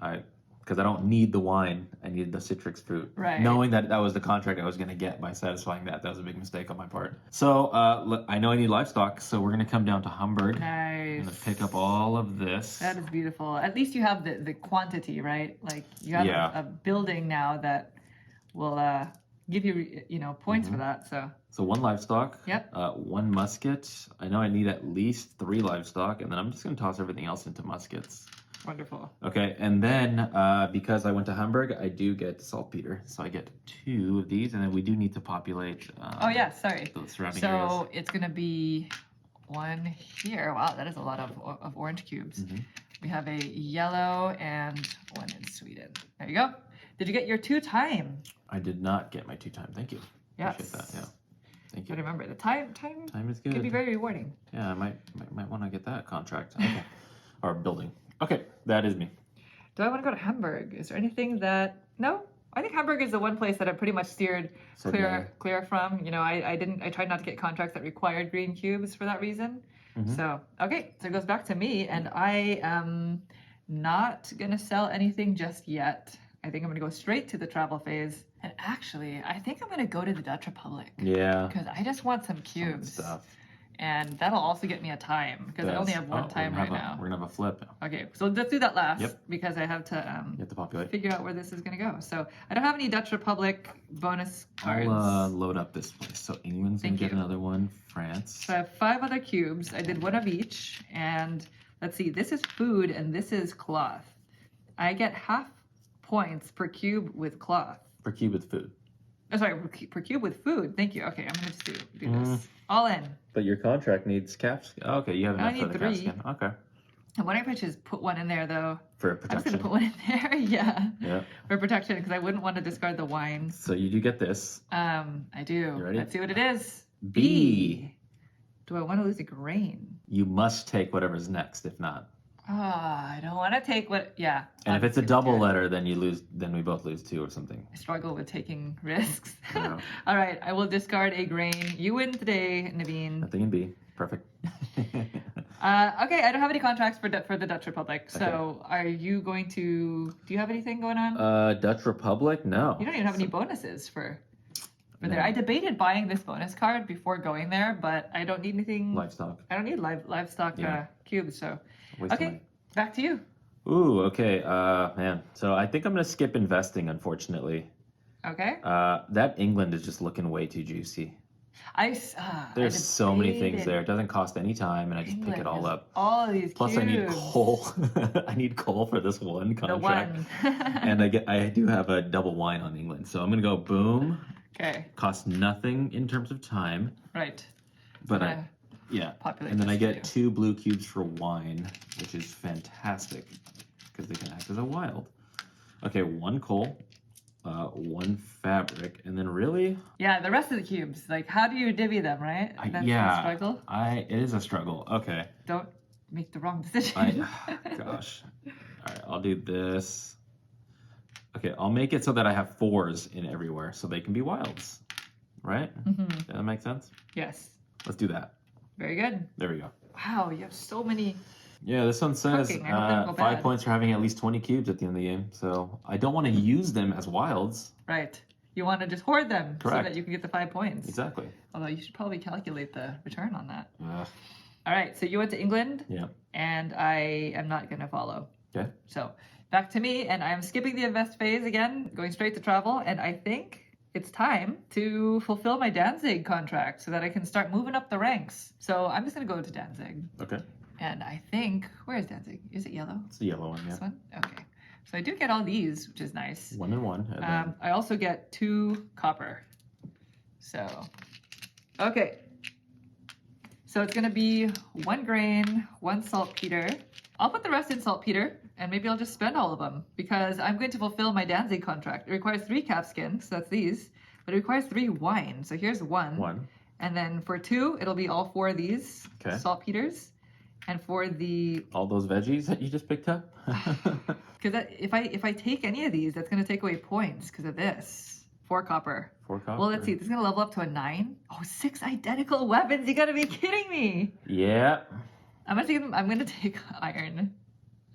Because I don't need the wine, I needed the citrus fruit. Right. Knowing that was the contract I was going to get by satisfying that was a big mistake on my part. So I know I need livestock, so we're going to come down to Hamburg. Nice. I'm going to pick up all of this. That is beautiful. At least you have the quantity, right? Like you have a building now that will give you points for that. So one livestock. Yep. One musket. I know I need at least 3 livestock, and then I'm just going to toss everything else into muskets. Wonderful. Okay, and then because I went to Hamburg, I do get saltpeter. So I get 2 of these, and then we do need to populate oh yeah, sorry. the surrounding so areas. It's going to be 1 here. Wow, that is a lot of orange cubes. We have a yellow and 1 in Sweden. There you go. Did you get your 2 time? I did not get my 2 time. Thank you. Yes. Appreciate that. Yeah. Thank you. But remember, the time is good. can be very rewarding. Yeah, I might want to get that contract. Okay. Or building. Okay, that is me. Do I want to go to Hamburg? Is there anything that... No? I think Hamburg is the one place that I pretty much steered clear from. I tried not to get contracts that required green cubes for that reason. So, okay, so it goes back to me, and I am not going to sell anything just yet. I think I'm going to go straight to the travel phase. And actually, I think I'm going to go to the Dutch Republic. Yeah. Because I just want some cubes. Stuff. And that'll also get me a time, because I only have 1 time right now. We're going to have a flip. Okay, so let's do that last, Yep. because I have to You have to populate. figure out where this is going to go. So I don't have any Dutch Republic bonus cards. I'll load up this place. So England's going to get you. another one. France. So I have 5 other cubes. I did 1 of each. And let's see, this is food and this is cloth. I get half points per cube with cloth. Per cube with food. Oh, sorry, per cube with food. Thank you. Okay, I'm going to just do this. All in. But your contract needs calfskin. Oh, okay, you have enough I for need the 3. calfskin. Okay. And what if I just put 1 in there, though? For I'm just protection. going to put 1 in there. Yeah. Yeah. For protection, because I wouldn't want to discard the wine. So you do get this. I do. You ready? Let's see what it is. B. Do I want to lose a grain? You must take whatever's next. If not, I don't want to take what. Yeah. and if it's a double letter, then you lose. Then we both lose 2 or something. I struggle with taking risks. Yeah. All right, I will discard a grain. You win today, Naveen. Nothing in B. Perfect. Okay, I don't have any contracts for the Dutch Republic. So, are you going to? Do you have anything going on? Dutch Republic? No. You don't even have any bonuses for No. there. I debated buying this bonus card before going there, but I don't need anything. Livestock. I don't need livestock cubes. So, Waste of okay, money. back to you. Ooh, okay. Man. So I think I'm gonna skip investing, unfortunately. Okay. That England is just looking way too juicy. There's so many things there. It doesn't cost any time, and I just pick it all up. All of these Plus, cubes. I need coal. I need coal for this one The contract. one. And I do have a double wine on England, so I'm gonna go boom. Okay. Costs nothing in terms of time, Right. but gonna populate and then I this for get 2 blue cubes for wine, which is fantastic because they can act as a wild. Okay, 1 coal, 1 fabric, and then really, Yeah, the rest of the cubes. Like, how do you divvy them, right? That's the struggle. it is a struggle. Okay, Don't make the wrong decision. gosh, all right, I'll do this. Okay, I'll make it so that I have 4s in everywhere, so they can be wilds, right? Does that make sense? Yes. Let's do that. Very good. There we go. Wow, you have so many. Yeah, this one says Cooking. I hope they don't go 5 bad. points for having at least 20 cubes at the end of the game. So I don't want to use them as wilds. Right. You want to just hoard them so Correct. that you can get the 5 points. Exactly. Although you should probably calculate the return on that. Ugh. All right, so you went to England, Yeah. and I am not going to follow. Okay. So back to me, and I'm skipping the invest phase again, going straight to travel, and I think it's time to fulfill my Danzig contract so that I can start moving up the ranks. So I'm just going to go to Danzig. Okay. And I think, where is Danzig? Is it yellow? It's the yellow one, yeah. This one? Okay. So I do get all these, which is nice. 1 and 1. And then, I also get 2 copper. So, okay. So it's going to be 1 grain, 1 saltpeter. I'll put the rest in saltpeter, and maybe I'll just spend all of them because I'm going to fulfill my Danzig contract. It requires 3 calfskin, so that's these, but it requires 3 wine. So here's 1. 1. And then for 2, it'll be all 4 of these Okay. saltpeters. And for the All those veggies that you just picked up? because if I take any of these, that's going to take away points because of this. 4 copper. 4 copper. Well, let's see. This is going to level up to a 9. Oh, 6 identical weapons. You got to be kidding me. Yeah. I'm going to take iron.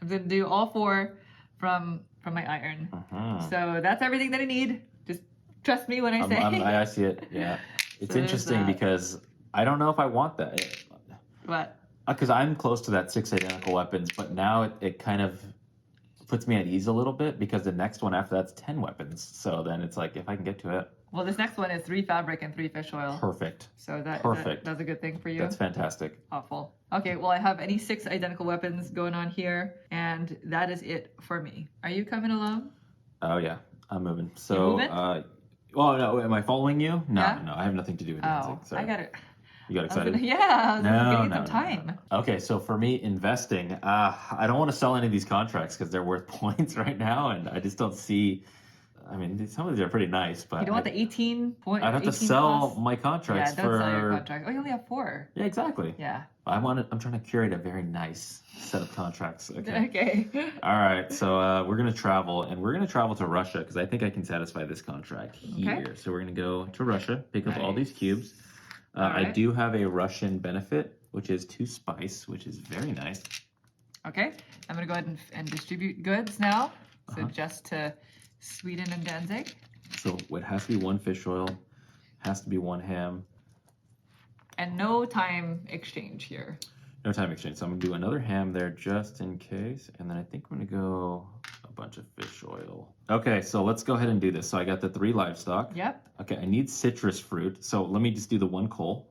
I'm going to do all 4 from my iron. So that's everything that I need. Just trust me when I say. I see it. Yeah. It's So interesting because I don't know if I want that. What? Because I'm close to that 6 identical weapons, but now it kind of puts me at ease a little bit because the next one after that's 10 weapons. So then it's like, if I can get to it. Well, this next one is 3 fabric and 3 fish oil. Perfect. So Perfect. that's a good thing for you. That's fantastic. Awful. Okay, well, I have any 6 identical weapons going on here, and that is it for me. Are you coming along? Oh, yeah. I'm moving. So, You moving? well, no, am I following you? No, Yeah? no, I have nothing to do with dancing. Oh, Sorry. I got it. You got excited? Yeah, I was getting No, some time. Okay, so for me, investing, I don't want to sell any of these contracts because they're worth points right now, and I just don't see. I mean, some of these are pretty nice, but You don't want the 18 point. I'd have to 18 sell plus? my contracts Yeah, don't sell your for. contract. Oh, you only have 4. Yeah, exactly. Yeah. I'm trying to curate a very nice set of contracts. Okay. Okay. All right, so we're gonna travel, and we're gonna travel to Russia because I think I can satisfy this contract here. Okay. So we're gonna go to Russia, pick up all these Nice. cubes. All I right. do have a Russian benefit, which is 2 spice, which is very nice. Okay. I'm going to go ahead and distribute goods now. So Uh-huh. just to Sweden and Danzig. So it has to be 1 fish oil, has to be 1 ham. And no time exchange here. No time exchange. So I'm gonna do another ham there just in case, and then I think I'm gonna go a bunch of fish oil. Okay, so let's go ahead and do this. So I got the 3 livestock. Yep. Okay, I need citrus fruit. So let me just do the 1 coal.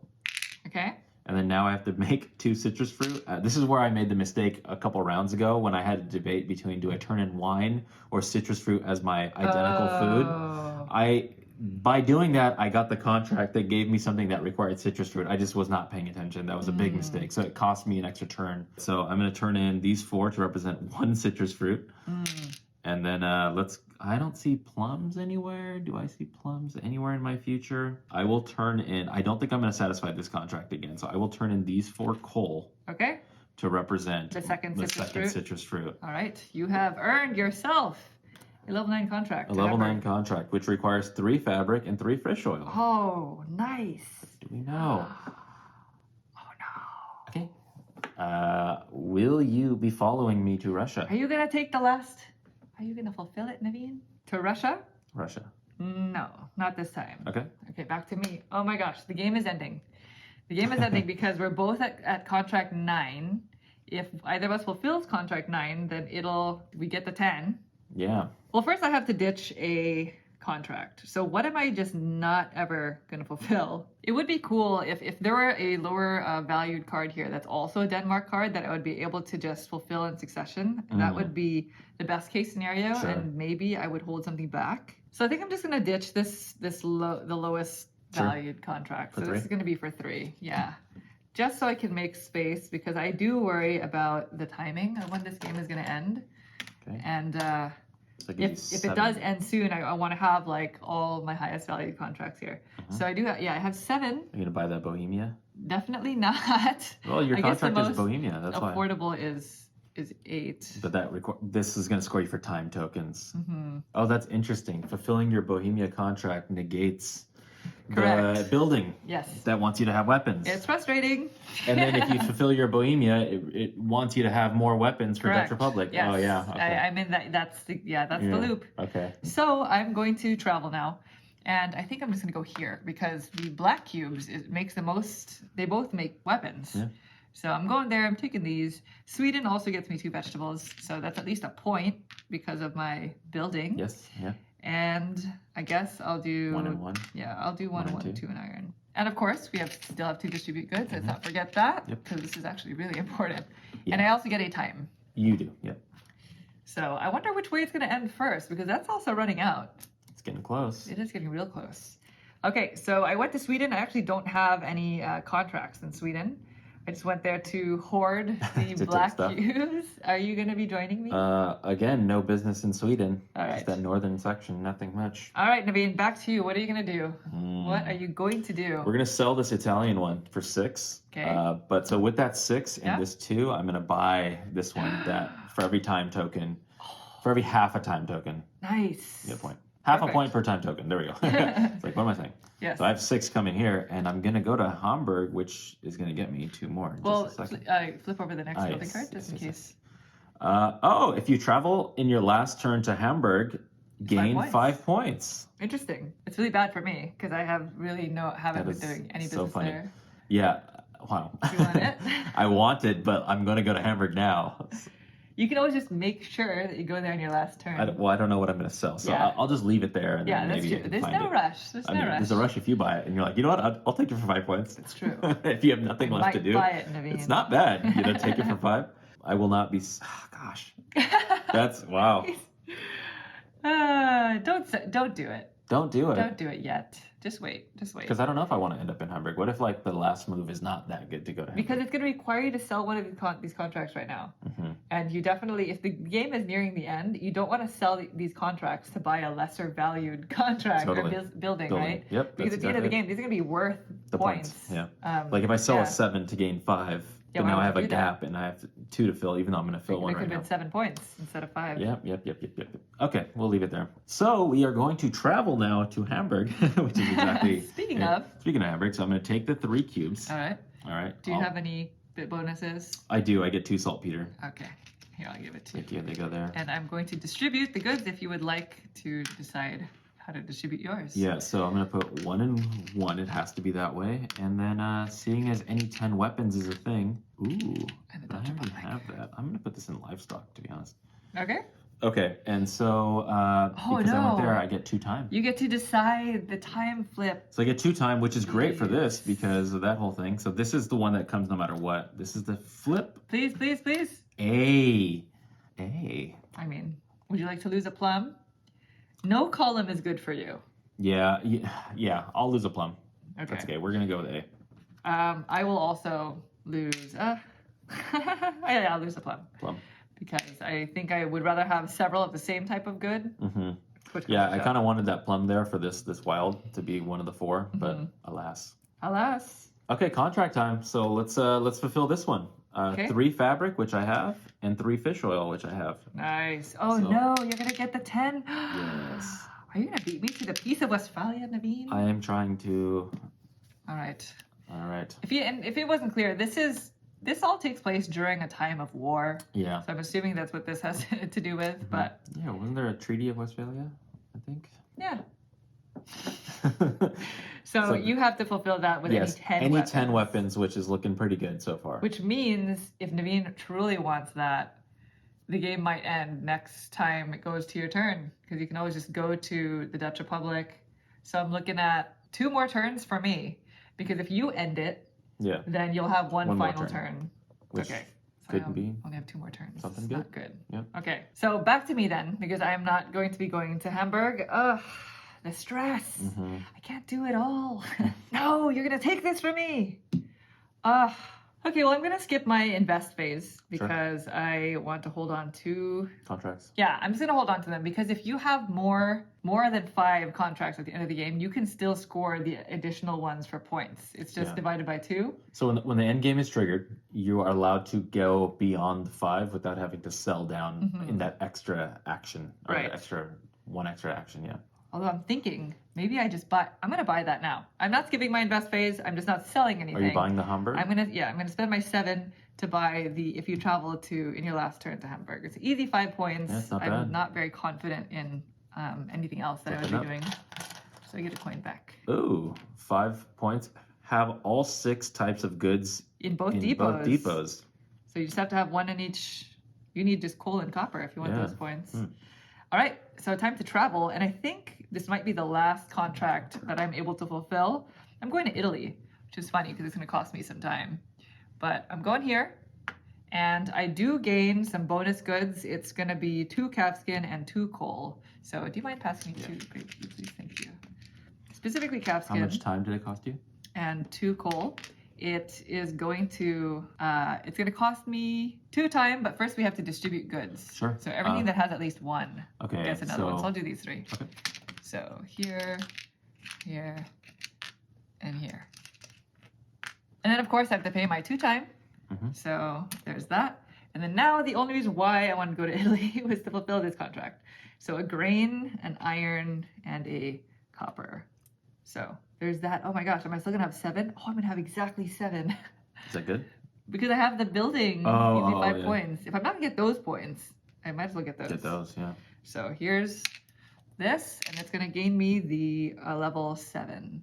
Okay. And then now I have to make 2 citrus fruit. This is where I made the mistake a couple rounds ago when I had a debate between do I turn in wine or citrus fruit as my identical food. By doing that, I got the contract that gave me something that required citrus fruit. I just was not paying attention. That was a big mistake. So it cost me an extra turn. So I'm going to turn in these 4 to represent 1 citrus fruit. And then I don't see plums anywhere. Do I see plums anywhere in my future? I will turn in, I don't think I'm going to satisfy this contract again. So I will turn in these 4 coal Okay. to represent The second citrus fruit. fruit. All right. You have earned yourself a level 9 contract. A level 9 contract, which requires 3 fabric and 3 fish oil. Oh, nice. Do we know? Oh, no. Okay. Will you be following me to Russia? Are you going to take the last? Are you going to fulfill it, Naveen? To Russia? Russia. No, not this time. Okay. Okay, back to me. Oh my gosh, the game is ending. The game is ending because we're both at contract 9. If either of us fulfills contract 9, then we get the 10. Yeah. Well, first I have to ditch a contract. So what am I just not ever going to fulfill? It would be cool if there were a lower valued card here that's also a Denmark card that I would be able to just fulfill in succession. That would be the best case scenario, Sure. and maybe I would hold something back. So I think I'm just going to ditch the lowest Sure. valued contract. For So 3? this is going to be for 3. Yeah. Just so I can make space because I do worry about the timing of when this game is going to end. Okay. And So I give you if 7. it does end soon, I want to have like all my highest valued contracts here. So I do, I have 7. Are you going to buy that Bohemia? Definitely not. Well, your I guess the contract is most Bohemia. That's why. affordable is 8. But this is going to score you for time tokens. Mm-hmm. Oh, that's interesting. Fulfilling your Bohemia contract negates the Correct. building Yes. that wants you to have weapons. It's frustrating. And then if you fulfill your Bohemia, it wants you to have more weapons for Correct. Dutch Republic. Yes. Oh, yeah. Okay. I'm in that's the loop. Okay. So I'm going to travel now. And I think I'm just going to go here because the black cubes, it makes the most, they both make weapons. Yeah. So I'm going there, I'm taking these. Sweden also gets me 2 vegetables, so that's at least a point because of my building. Yes. Yeah. And I guess I'll do 1 and 1. Yeah, I'll do 1 and 1 1, and 2 and iron. And of course, we still have 2 distribute goods. Let's not forget that because this is actually really important. Yeah. And I also get a time. You do. Yep. So I wonder which way it's going to end first because that's also running out. It's getting close. It is getting real close. Okay, so I went to Sweden. I actually don't have any contracts in Sweden. I just went there to hoard the To take black stuff. cubes. Are you going to be joining me? Again, no business in Sweden. All right. Just that northern section, nothing much. All right, Naveen, back to you. What are you going to do? What are you going to do? We're gonna sell this Italian one for 6. Okay. But so with that 6 Yeah. and this 2, I'm gonna buy this one that for every time token, for every half a time token, Nice. you get a point. Half Perfect. a point per time token. There we go. It's like, what am I saying? Yes. So I have 6 coming here, and I'm gonna go to Hamburg, which is gonna get me 2 more. In Well, just a second. flip over the next building yes, card just yes, in yes, case. Oh, if you travel in your last turn to Hamburg, gain points. 5 points. Interesting. It's really bad for me because I haven't That been is doing any so business funny. there. Yeah. Wow. You want it? I want it, but I'm gonna go to Hamburg now. You can always just make sure that you go there on your last turn. I don't know what I'm going to sell, so Yeah. I'll just leave it there, and Yeah, then that's maybe I true. can There's find no it. rush. There's I no mean, rush. there's a rush if you buy it, and you're like, you know what? I'll take it for 5 points. It's true. If you have nothing I left to might do, buy it, Naveen. it's not bad. You know, take it for 5. I will not be. Gosh, that's wow. Don't do it. Don't do it. Don't do it yet. Just wait. Just wait. Because I don't know if I want to end up in Hamburg. What if like the last move is not that good to go to Hamburg? Because it's going to require you to sell one of these contracts right now. Mm-hmm. And you definitely, if the game is nearing the end, you don't want to sell these contracts to buy a lesser valued contract Totally. or building, right? Yep. Because at the end of the game, these are going to be worth the points. Yeah. Um, Like if I sell yeah. a 7 to gain 5, Yeah, but why now would I have you a do that? gap and I have 2 to fill, even though I'm going to fill one It could right have now. been 7 points instead of 5. Yep. Okay, we'll leave it there. So we are going to travel now to Hamburg, which is exactly. Speaking of Hamburg, so I'm going to take the 3 cubes. All right. All right. Do you have any bit bonuses? I do. I get 2 saltpeter. Okay. Here, I'll give it to you. Thank you. They go there. And I'm going to distribute the goods if you would like to decide how to distribute yours. Yeah. So I'm going to put 1 and 1. It has to be that way. And then, seeing as any 10 weapons is a thing. Ooh. And the But I Dutch already Republic. have that. I'm going to put this in livestock, to be honest. Okay. Okay. And so because I went there, I get 2 time. You get to decide the time flip. So I get 2 time, which is great for this Yes. because of that whole thing. So this is the one that comes no matter what. This is the flip. Please, please, please. A. I mean, would you like to lose a plum? No column is good for you. Yeah. I'll lose a plum. Okay. That's okay. We're gonna go with A. I will also lose. I'll lose a plum Plum. because I think I would rather have several of the same type of good. Mm-hmm. Which Yeah, comes I up. kind of wanted that plum there for this wild to be one of the 4, but alas. Alas. Okay, contract time. So let's fulfill this one. Okay. 3 fabric, which I have, and 3 fish oil, which I have. Nice. Oh So- no, you're gonna get the 10. Yes. Are you gonna beat me to the piece of Westphalia, Naveen? I am trying to. All right. All right. If it wasn't clear, this all takes place during a time of war. Yeah. So I'm assuming that's what this has to do with. But Yeah, wasn't there a Treaty of Westphalia? I think. yeah. So you have to fulfill that with Yes, any 10 10 weapons, which is looking pretty good so far. Which means if Naveen truly wants that, the game might end next time it goes to your turn. Because you can always just go to the Dutch Republic. So I'm looking at 2 more turns for me. Because if you end it, Yeah. then you'll have one One more final turn. turn. Which Okay. So could I be only have 2 more turns. something It's good. Not good. Yep. Okay. So back to me then, because I am not going to be going to Hamburg. Ugh, the stress. Mm-hmm. I can't do it all. No, you're gonna take this from me. Okay, well I'm gonna skip my invest phase because I want to hold on to. Contracts. Yeah, I'm just gonna hold on to them because if you have more than 5 contracts at the end of the game, you can still score the additional ones for points. It's just Yeah. divided by 2. So when the end game is triggered, you are allowed to go beyond the 5 without having to sell down in that extra action or Right. one extra action. Yeah. Although I'm thinking maybe I'm gonna buy that now. I'm not skipping my invest phase. I'm just not selling anything. Are you buying the Hamburg? I'm gonna spend my 7 to buy the if you travel to in your last turn to Hamburg. It's easy 5 points. Yeah, it's not I'm bad. not very confident in anything else that I would be doing. So I get a coin back. Ooh, 5 points. Have all 6 types of goods In both in depots. both depots. So you just have to have one in each. You need just coal and copper if you want Yeah. those points. All right, so time to travel, and I think this might be the last contract that I'm able to fulfill. I'm going to Italy, which is funny because it's going to cost me some time. But I'm going here, and I do gain some bonus goods. It's going to be 2 calfskin and 2 coal. So do you mind passing me 2? Great, please, thank you. Specifically How calfskin much time did it cost you? and 2 coal. it is going to it's going to cost me 2 time, but first we have to distribute goods. Sure. So everything that has at least 1 Okay, gets another one. so- So I'll do these 3. Okay. So here, here, and here. And then of course I have to pay my 2 time. Mhm. So there's that. And then now the only reason why I wanted to go to Italy was to fulfill this contract. So a grain, an iron, and a copper. So there's that. Oh my gosh, am I still gonna have 7? Oh, I'm gonna have exactly 7. Is that good? Because I have the building, Oh, gives me 5 yeah. points. If I'm not gonna get those points, I might as well get those. Get those, yeah. So here's this, and it's gonna gain me the level 7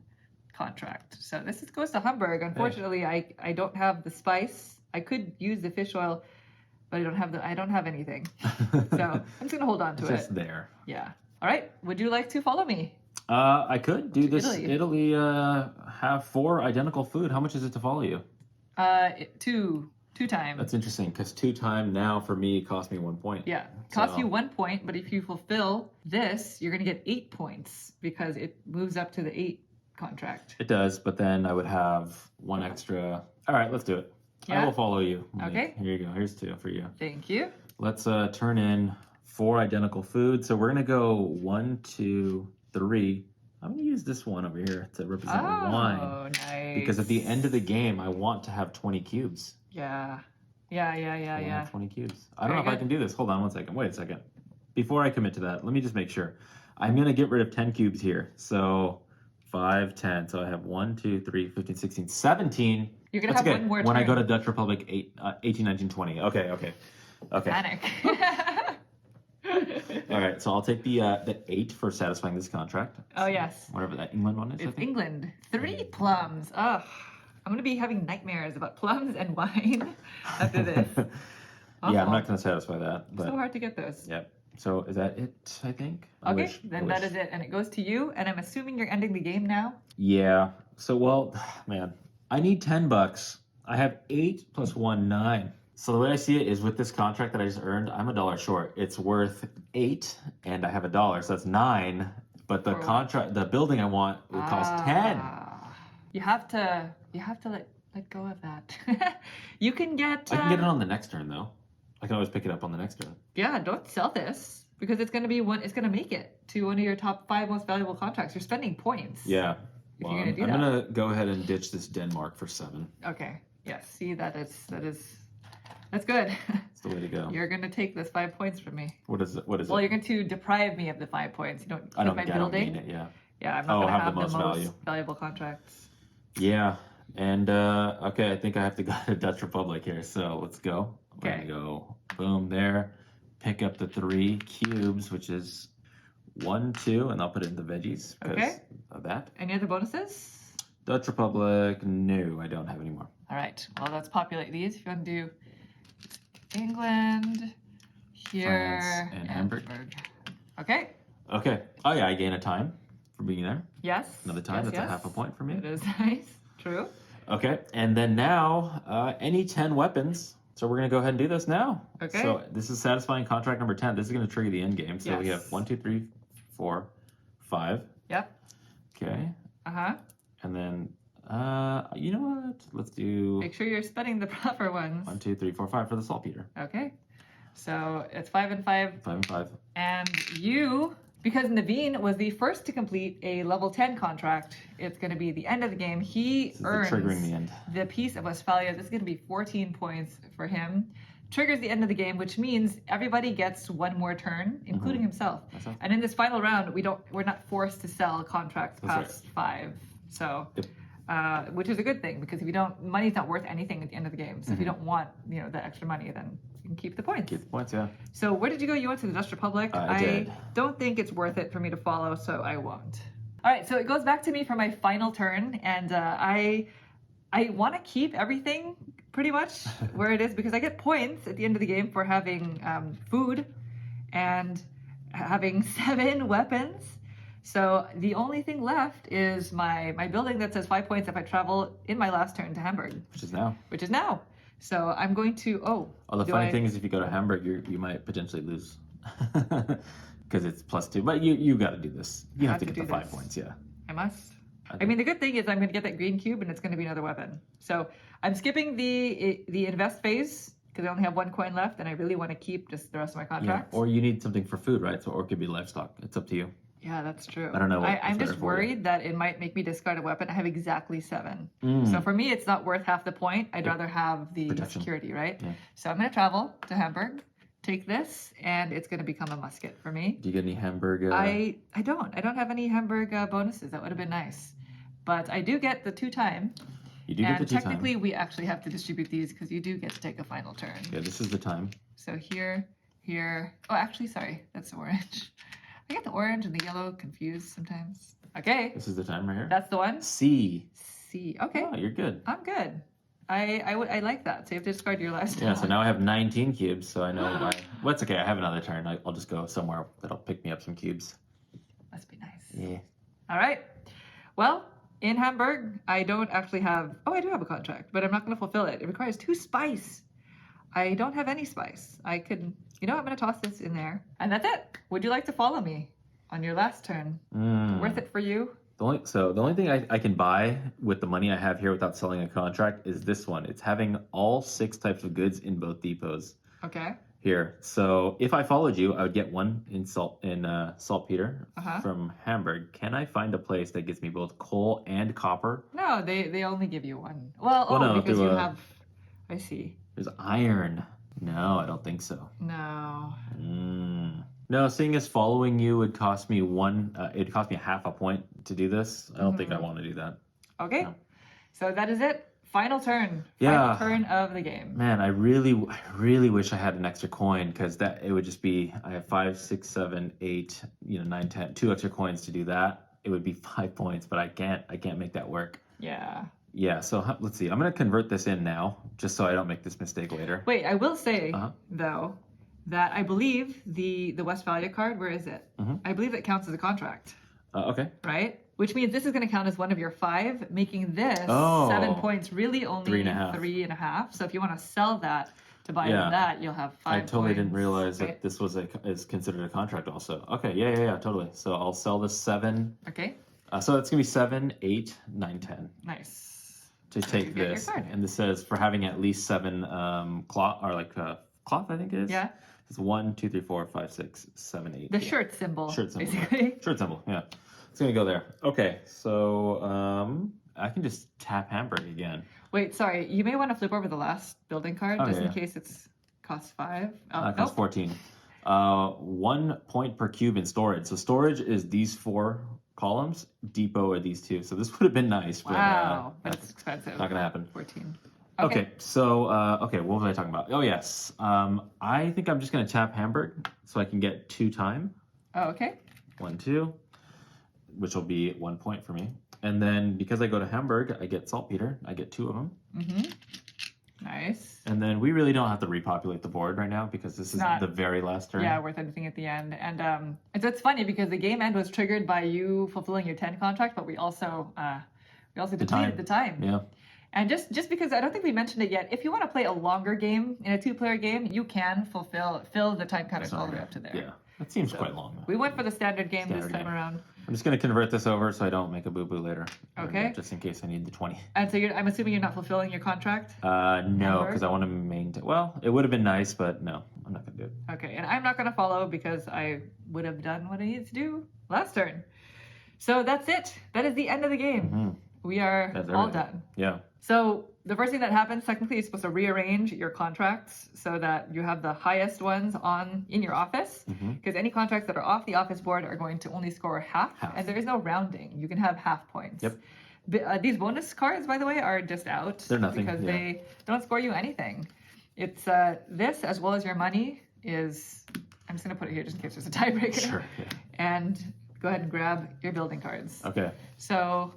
contract. So this goes to Hamburg. Unfortunately, I don't have the spice. I could use the fish oil, but I don't have anything. So I'm just gonna hold on to It's it. just there. Yeah. All right. Would you like to follow me? I could do this. Italy. Italy have 4 identical food. How much is it to follow you? 2 time. That's interesting because 2 time now for me cost me 1 point. Yeah, costs So- you 1 point, but if you fulfill this, you're gonna get 8 points because it moves up to the 8 contract. It does, but then I would have 1 extra. All right, let's do it. I Yeah? will follow you. Okay. Here you go. Here's 2 for you. Thank you. Let's turn in 4 identical foods. So we're gonna go 1, 2, 3. I'm gonna use this one over here to represent wine Oh, nice. because at the end of the game, I want to have 20 cubes. Yeah. I wanna have 20 cubes. I don't Very know if I good. can do this. Hold on 1 second. Wait a second. Before I commit to that, let me just make sure. I'm gonna get rid of 10 cubes here. So 5, 10. So I have 1, 2, 3, 15, 16, 17. You're gonna That's have okay. one more When I go to turn. Dutch Republic, 18, 19, 20. Okay. Panic. All right. So I'll take the 8 for satisfying this contract. Oh, yes. Whatever that England one is. I It's think. England. 3 plums. Ugh. I'm gonna be having nightmares about plums and wine after this. Yeah, I'm Awful. not gonna satisfy that. But So hard to get those. yep. So is that it? I think. Okay, then that is it, and it goes to you. And I'm assuming you're ending the game now. Yeah. So well, man, I need $10. I have 8 plus 1, 9. So the way I see it is with this contract that I just earned, I'm $1 short. It's worth 8, and I have $1, so that's 9. But the contract, the building I want, would cost 10. You have to let go of that. You can get. I can get it on the next turn though. I can always pick it up on the next turn. Yeah, don't sell this because it's gonna be one. It's gonna make it to one of your top 5 most valuable contracts. You're spending points. Yeah. If Well, you're gonna do I'm that. gonna go ahead and ditch this Denmark for 7. Okay. Yes. See, that's good. That's the way to go. You're gonna take this 5 points from me. What is it? What is Well, it? you're going to deprive me of the 5 points. You don't. I don't, my I don't building. mean it. Yeah. Yeah, I'm not going to have have the most value. valuable contracts. Yeah. And okay, I think I have to go to Dutch Republic here. So let's go. We're Okay. gonna go boom there. Pick up the 3 cubes, which is 1, 2, and I'll put it in the veggies because Okay. of that. Any other bonuses? Dutch Republic, no, I don't have any more. All right. Well, let's populate these. If you want to do England, here, France, and Hamburg. Okay. Okay. Oh yeah, I gain a time for being there. Yes. Another time. Yes, That's yes. a half a point for me. It is nice. True. Okay, and then now, any 10 weapons. So we're gonna go ahead and do this now. Okay. So this is satisfying contract number 10. This is gonna trigger the end game. So we have Yes. 1, 2, 3, 4, 5. Yep. Okay, Uh-huh. and then you know what? Let's do Make sure you're spending the proper ones. 1, 2, 3, 4, 5 for the saltpeter. Okay. So it's 5 and 5. 5 and 5. And you, because Naveen was the first to complete a level 10 contract, it's going to be the end of the game. He This is earns triggering the end. the piece of Westphalia. This is going to be 14 points for him. Triggers the end of the game, which means everybody gets 1 more turn, including himself. That's right. And in this final round, we're not forced to sell contracts That's past 5. So, Yep. which is a good thing because if you don't, money's not worth anything at the end of the game. So if you don't want, the extra money, then you can keep the points. Keep the points, yeah. So where did you go? You went to the Dutch Republic. I did. Don't think it's worth it for me to follow, so I won't. All right, so it goes back to me for my final turn, and I want to keep everything pretty much where it is because I get points at the end of the game for having food and having 7 weapons. So the only thing left is my building that says 5 points if I travel in my last turn to Hamburg, Which is now. which is now. So I'm going to, The do funny I- thing is if you go to Hamburg, you might potentially lose. Because it's +2. But you got to do this. You have to get do the 5 this. points, yeah. I must. I mean, the good thing is I'm going to get that green cube and it's going to be another weapon. So I'm skipping the invest phase because I only have 1 coin left and I really want to keep just the rest of my Yeah. contracts. Or you need something for food, right? So, or it could be livestock. It's up to you. Yeah, that's true. I don't know. I'm just worried that it might make me discard a weapon. I have exactly 7. So for me, it's not worth half the point. I'd rather have the Protection. security, right? Yeah. So I'm going to travel to Hamburg, take this, and it's going to become a musket for me. Do you get any Hamburg? I don't. I don't have any Hamburg bonuses. That would have been nice. But I do get the 2 time. You do get the 2 time. Technically, we actually have to distribute these because you do get to take a final turn. Yeah, this is the time. So here. Oh, actually, sorry. That's orange. I get the orange and the yellow confused sometimes. Okay. This is the time right here. That's the one? C. C. Okay. Oh, you're good. I'm good. I like that. So you have to discard your last Yeah, one. so now I have 19 cubes, so I know my... Well, it's okay. I have another turn. I'll just go somewhere that'll pick me up some cubes. Must be nice. Yeah. All right. Well, in Hamburg, I don't actually have... Oh, I do have a contract, but I'm not going to fulfill it. It requires 2 spice. I don't have any spice. I could... You know, I'm going to toss this in there. And that's it. Would you like to follow me on your last turn? Worth it for you? The only thing I can buy with the money I have here without selling a contract is this one. It's having all 6 types of goods in both depots. Okay. Here. So if I followed you, I would get 1 in saltpeter from Hamburg. Can I find a place that gives me both coal and copper? No, they only give you 1. Well, no, because you have... I see. There's iron. No, I don't think so. No. No, seeing as following you would cost me it'd cost me half a point to do this. I don't think I want to do that. Okay. No. So that is it. Final turn. Yeah. Final turn of the game. Man, I really wish I had an extra coin because it would just be, I have 5, 6, 7, 8, 9, 10, 2 extra coins to do that. It would be 5 points, but I can't make that work. Yeah. Yeah, so let's see. I'm going to convert this in now, just so I don't make this mistake later. Wait, I will say, though, that I believe the Westphalia card, where is it? I believe it counts as a contract. Okay. Right? Which means this is going to count as one of your 5, making this 7 points really only 3.5. So if you want to sell that to buy that, you'll have 5 I totally points, didn't realize right? that this is considered a contract also. Okay, yeah, totally. So I'll sell this 7. Okay. So it's going to be 7, 8, 9, 10. Nice. To take this, and this says for having at least 7 cloth, or cloth, I think it is. Yeah. It's 1, 2, 3, 4, 5, 6, 7, 8. The shirt symbol. Shirt symbol. Basically. Shirt symbol. Yeah. It's gonna go there. Okay. So I can just tap Hamburg again. Wait, sorry. You may want to flip over the last building card just in case it's cost 5. Oh, cost 14. 1 point per cube in storage. So storage is these 4 columns. Depot are these 2. So this would have been nice. Wow, but it's expensive. Not gonna happen. 14. Okay. So what was I talking about? Oh yes. I think I'm just gonna tap Hamburg so I can get 2 time. Oh, okay. 1, 2, which will be 1 point for me. And then because I go to Hamburg, I get saltpeter. I get 2 of them. Nice. And then we really don't have to repopulate the board right now because this is the very last turn. Yeah, worth anything at the end. And so it's funny because the game end was triggered by you fulfilling your 10 contract, but we also depleted the time. Yeah. And just because I don't think we mentioned it yet, if you want to play a longer game in a 2-player game, you can fill the time counters all the way up to there. Yeah, that seems quite long. Though. We went for the standard game this time around. I'm just going to convert this over so I don't make a boo-boo later. Okay. Just in case I need the 20. And so I'm assuming you're not fulfilling your contract? No, because I want to maintain... Well, it would have been nice, but no, I'm not going to do it. Okay, and I'm not going to follow because I would have done what I needed to do last turn. So that's it. That is the end of the game. We are all done. Yeah. So the first thing that happens, technically, you're supposed to rearrange your contracts so that you have the highest ones in your office. Because any contracts that are off the office board are going to only score half. And there is no rounding. You can have half points. Yep. These bonus cards, by the way, are just out. They're nothing. Because they don't score you anything. It's this, as well as your money, is... I'm just going to put it here just in case there's a tiebreaker. Sure. Yeah. And go ahead and grab your building cards. Okay. So...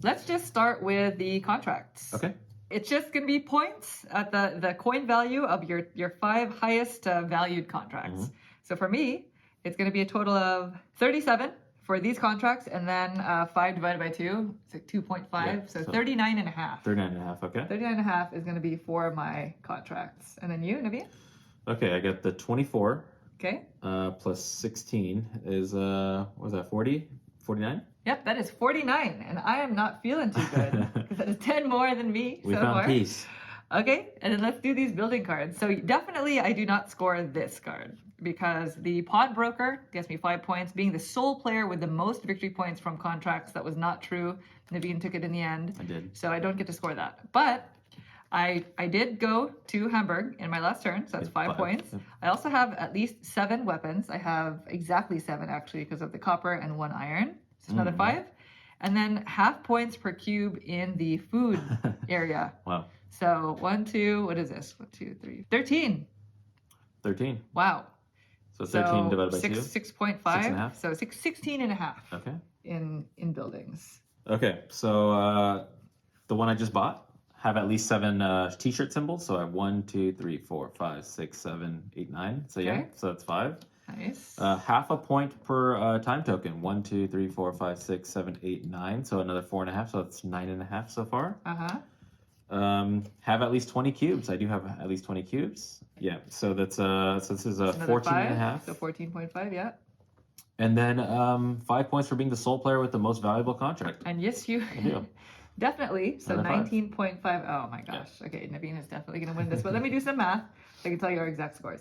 let's just start with the contracts. Okay. It's just going to be points at the coin value of your 5 highest valued contracts. So for me, it's going to be a total of 37 for these contracts, and then 5 divided by 2, it's like 2.5, yeah, so 39 and a half. 39 and a half, okay. 39 and a half is going to be for my contracts. And then you, Naveen? Okay, I got the 24. Okay. Plus 16 is, what was that, 40? 49? Yep, that is 49, and I am not feeling too good because that is 10 more than me We so found far. peace. Okay, and then let's do these building cards. So definitely I do not score this card because the pawnbroker gets me 5 points, being the sole player with the most victory points from contracts. That was not true. Naveen took it in the end. I did. So I don't get to score that. But I did go to Hamburg in my last turn, so that's 5 points. Yep. I also have at least 7 weapons. I have exactly 7 actually because of the copper and 1 iron. So another 5. And then half points per cube in the food area. Wow. So 1, 2, what is this? 1, 2, 3, 13. 13. Wow. So 13 divided by 2? 6.5. 6.5? So 16 and a half Okay. in buildings. Okay, so the one I just bought have at least 7 t-shirt symbols. So I have 1, 2, 3, 4, 5, 6, 7, 8, 9. So yeah, Okay. so that's 5. Nice. Half a point per time token. 1, 2, 3, 4, 5, 6, 7, 8, 9. So another 4.5. So that's 9.5 so far. Uh-huh. Have at least 20 cubes. I do have at least 20 cubes. Yeah. So that's so this is a Another 14.5. So 14.5, yeah. And then 5 points for being the sole player with the most valuable contract. And yes, you do. definitely. So Another 5. 19.5. Oh my gosh. Okay, Naveen is definitely going to win this. But let me do some math so I can tell you our exact scores.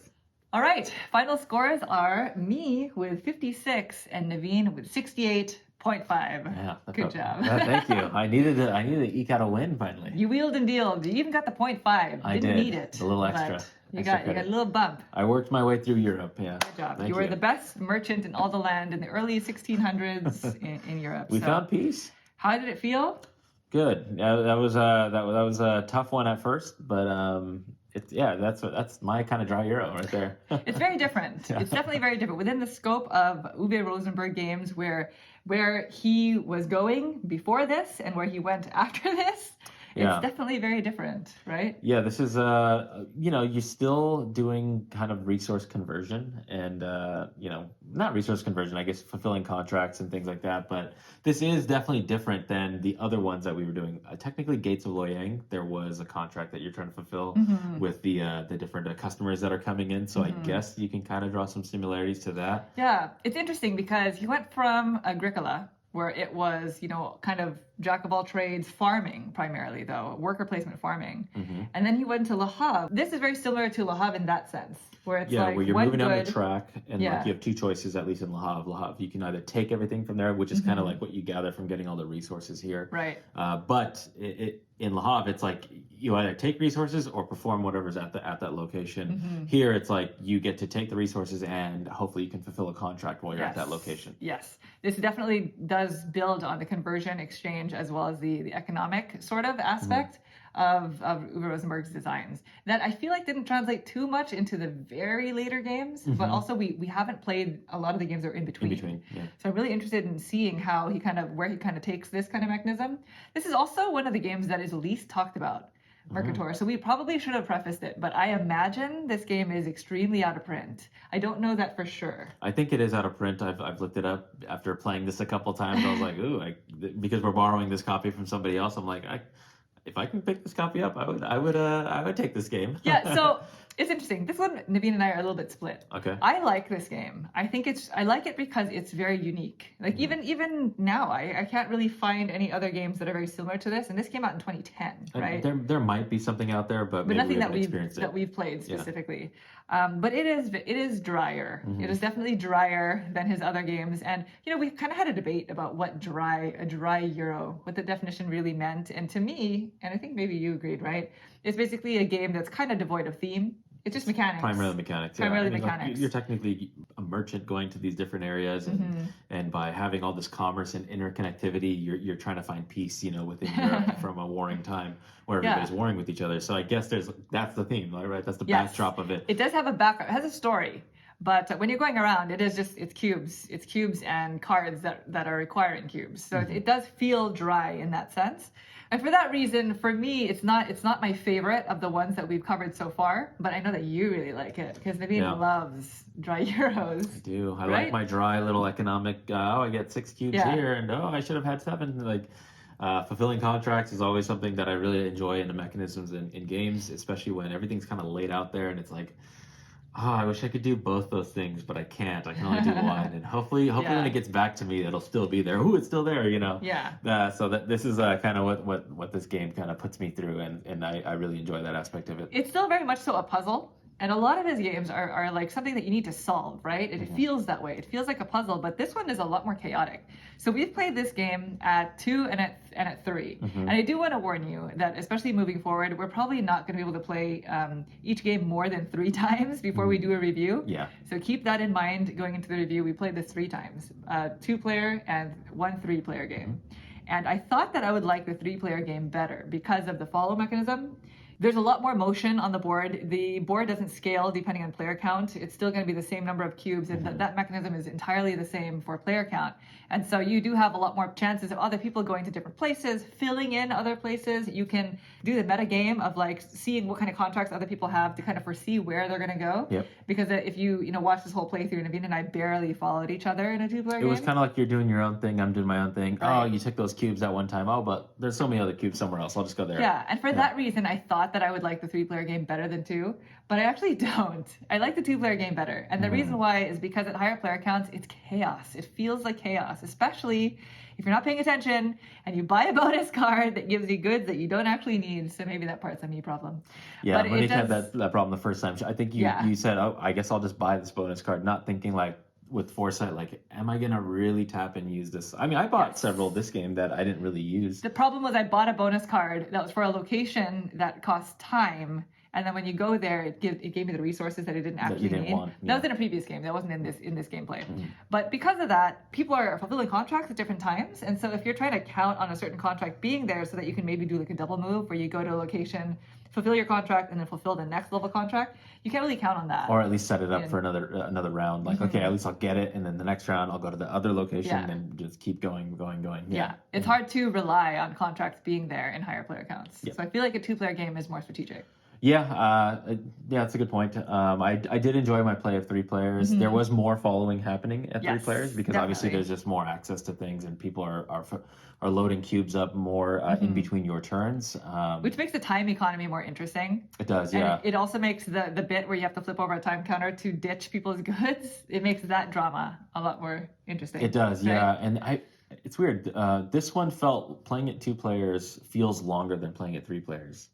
All right, final scores are me with 56 and Naveen with 68.5. Yeah. Good job. Thank you. I needed to eke out a win finally. You wheeled and dealed. You even got the 0.5. I Didn't did. need it. A little extra. But you Extra got a credit. little bump. I worked my way through Europe. Yeah. Good job. Thank You were the best merchant in all the land in the early 1600s in Europe. We So found peace. how did it feel? Good. Yeah, that was a tough one at first, but that's my kind of dry Euro right there. It's very different. Yeah. It's definitely very different within the scope of Uwe Rosenberg games, where he was going before this and where he went after this. Yeah. It's definitely very different, right? Yeah, this is you're still doing kind of resource conversion and not resource conversion, I guess fulfilling contracts and things like that, but this is definitely different than the other ones that we were doing. Technically Gates of Loyang, there was a contract that you're trying to fulfill with the different customers that are coming in, so I guess you can kind of draw some similarities to that. Yeah, it's interesting because he went from Agricola, where it was, kind of jack of all trades farming primarily, though, worker placement farming. And then he went to Le Havre. This is very similar to Le Havre in that sense, where it's like where you're one moving down good, the track and Yeah. like you have 2 choices, at least in Le Havre. Le Havre, you can either take everything from there, which is kind of like what you gather from getting all the resources here. Right. But in Le Havre, it's like you either take resources or perform whatever's at that location. Here, it's like you get to take the resources and hopefully you can fulfill a contract while you're at that location. Yes. This definitely does build on the conversion exchange as well as the economic sort of aspect of Uwe Rosenberg's designs that I feel like didn't translate too much into the very later games, but also we haven't played a lot of the games that are in between. Yeah. So I'm really interested in seeing where he kind of takes this kind of mechanism. This is also one of the games that is least talked about, Merkator. So we probably should have prefaced it, but I imagine this game is extremely out of print. I don't know that for sure. I think it is out of print. I've looked it up after playing this a couple times. I was like, ooh, because we're borrowing this copy from somebody else. I'm like, if I can pick this copy up, I would take this game. Yeah, so it's interesting. This one, Naveen and I are a little bit split. Okay. I like this game. I like it because it's very unique. Like even now, I can't really find any other games that are very similar to this. And this came out in 2010, right? There might be something out there, but maybe nothing we haven't experienced it. that we've played specifically. But it is drier. It is definitely drier than his other games. And we've kind of had a debate about what a dry Euro, what the definition really meant. And to me, and I think maybe you agreed, right? It's basically a game that's kind of devoid of theme. It's just mechanics. Primarily mechanics. Primarily like, mechanics. you're technically a merchant going to these different areas, and by having all this commerce and interconnectivity, you're trying to find peace, within Europe from a warring time where everybody's warring with each other. So I guess that's the theme, right? That's the backdrop of it. It does have a background. It has a story. But when you're going around, it's cubes and cards that are requiring cubes. So it does feel dry in that sense. And for that reason, for me, it's not my favorite of the ones that we've covered so far. But I know that you really like it because Naveen loves dry Euros. I do. I right? like my dry little economic. I get 6 cubes here, and I should have had 7. Like fulfilling contracts is always something that I really enjoy in the mechanisms in games, especially when everything's kind of laid out there and it's like, Oh, I wish I could do both those things, but I can't. I can only do one, and hopefully when Yeah. it gets back to me, it'll still be there. Ooh, it's still there, you know. Yeah. So that this is kind of what this game kind of puts me through, and I really enjoy that aspect of it. It's still very much so a puzzle. And a lot of his games are like something that you need to solve, right? It feels that way. It feels like a puzzle, but this one is a lot more chaotic. So we've played this game at 2 and at 3. And I do want to warn you that, especially moving forward, we're probably not going to be able to play each game more than 3 times before we do a review. Yeah. So keep that in mind going into the review. We played this 3 times, 2-player and 1 3-player game. And I thought that I would like the 3-player game better because of the follow mechanism. There's a lot more motion on the board. The board doesn't scale depending on player count. It's still going to be the same number of cubes, and that mechanism is entirely the same for player count. And so you do have a lot more chances of other people going to different places, filling in other places. You can do the meta game of like seeing what kind of contracts other people have to kind of foresee where they're going to go. Yep. Because if you watch this whole playthrough, Naveen and I barely followed each other in a 2-player game. It was kind of like you're doing your own thing, I'm doing my own thing. Right. Oh, you took those cubes at one time. Oh, but there's so many other cubes somewhere else. I'll just go there. Yeah, and for that reason, I thought that I would like the 3-player game better than 2, but I actually don't. I like the 2-player game better, and the reason why is because at higher player counts, it's chaos. It feels like chaos, especially if you're not paying attention and you buy a bonus card that gives you goods that you don't actually need. So maybe that part's a me problem. Yeah, but Monique had that problem the first time. I think you Yeah. you said, oh, I guess I'll just buy this bonus card, not thinking like with foresight, like, am I gonna really tap and use this? I mean, I bought several this game that I didn't really use. The problem was I bought a bonus card that was for a location that cost time. And then when you go there, it gave me the resources that I didn't actually didn't need. want, That was in a previous game. That wasn't in this gameplay. But because of that, people are fulfilling contracts at different times. And so if you're trying to count on a certain contract being there so that you can maybe do like a double move where you go to a location, fulfill your contract, and then fulfill the next level contract, you can't really count on that. Or at least set it up for another round. Like, okay, at least I'll get it, and then the next round I'll go to the other location and just keep going. Yeah. It's hard to rely on contracts being there in higher player counts. Yeah. So I feel like a 2-player game is more strategic. Yeah, that's a good point. I did enjoy my play of 3 players. There was more following happening at 3 players because obviously there's just more access to things, and people are loading cubes up more in between your turns. Which makes the time economy more interesting. It does, And yeah. it also makes the bit where you have to flip over a time counter to ditch people's goods, it makes that drama a lot more interesting. It does, right? yeah. And it's weird. This one felt playing it 2 players feels longer than playing it 3 players.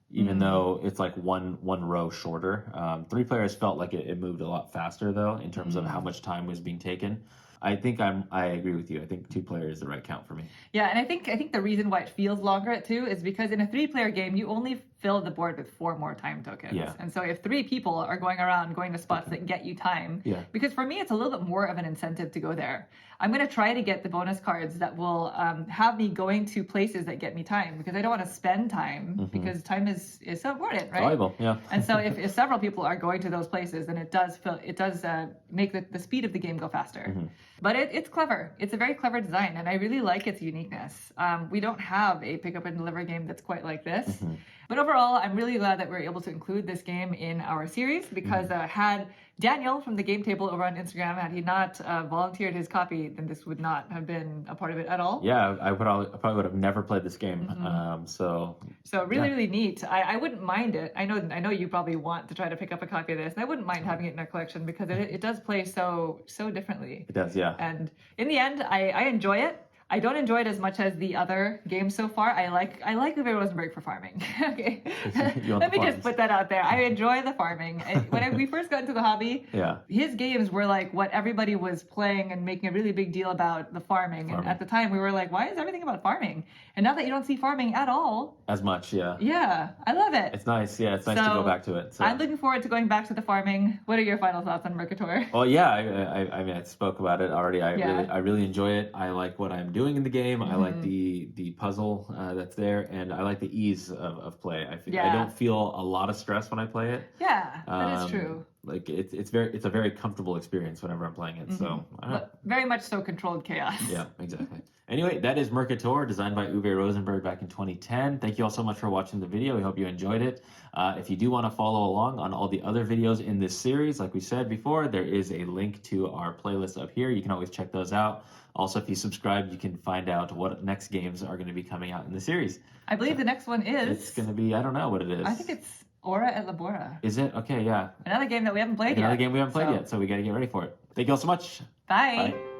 Even though it's like one row shorter. 3 players felt like it moved a lot faster though in terms of how much time was being taken. I think I agree with you. I think 2 players is the right count for me. Yeah, and I think the reason why it feels longer at 2 is because in a 3-player game you only fill the board with 4 more time tokens. Yeah. And so if 3 people are going around going to spots that get you time, because for me it's a little bit more of an incentive to go there. I'm going to try to get the bonus cards that will have me going to places that get me time, because I don't want to spend time because time is so important, right? Valuable, yeah. And so if several people are going to those places, then it does make the speed of the game go faster. But it's clever. It's a very clever design, and I really like its uniqueness. We don't have a pick up and deliver game that's quite like this. But overall, I'm really glad that we're able to include this game in our series, because had Daniel from the Game Table over on Instagram, had he not volunteered his copy, then this would not have been a part of it at all. Yeah, I probably would have never played this game. So really neat. I wouldn't mind it. I know you probably want to try to pick up a copy of this, and I wouldn't mind having it in our collection because it does play so differently. It does, yeah. And in the end, I enjoy it. I don't enjoy it as much as the other games so far. I like Uwe Rosenberg for farming. Okay, let me just put that out there. I enjoy the farming. When we first got into the hobby, his games were like what everybody was playing and making a really big deal about the farming. And at the time, we were like, why is everything about farming? And now that you don't see farming at all, as much, yeah, I love it. It's nice, yeah. It's nice to go back to it. So. I'm looking forward to going back to the farming. What are your final thoughts on Merkator? Well, yeah, I mean, I spoke about it already. I really enjoy it. I like what I'm doing in the game. I like the puzzle that's there, and I like the ease of play. I don't feel a lot of stress when I play it. Yeah, that is true. Like it's a very comfortable experience whenever I'm playing it. So I don't know. Very much so controlled chaos. Yeah, exactly. Anyway, that is Merkator, designed by Uwe Rosenberg back in 2010. Thank you all so much for watching the video. We hope you enjoyed it. If you do want to follow along on all the other videos in this series, like we said before, there is a link to our playlist up here. You can always check those out. Also, if you subscribe, you can find out what next games are going to be coming out in the series. I believe the next one is... It's going to be, I don't know what it is. I think it's Ora et Labora. Is it? Okay, yeah. Another game that we haven't played yet. Another game we haven't played So- yet, so we got to get ready for it. Thank you all so much. Bye. Bye.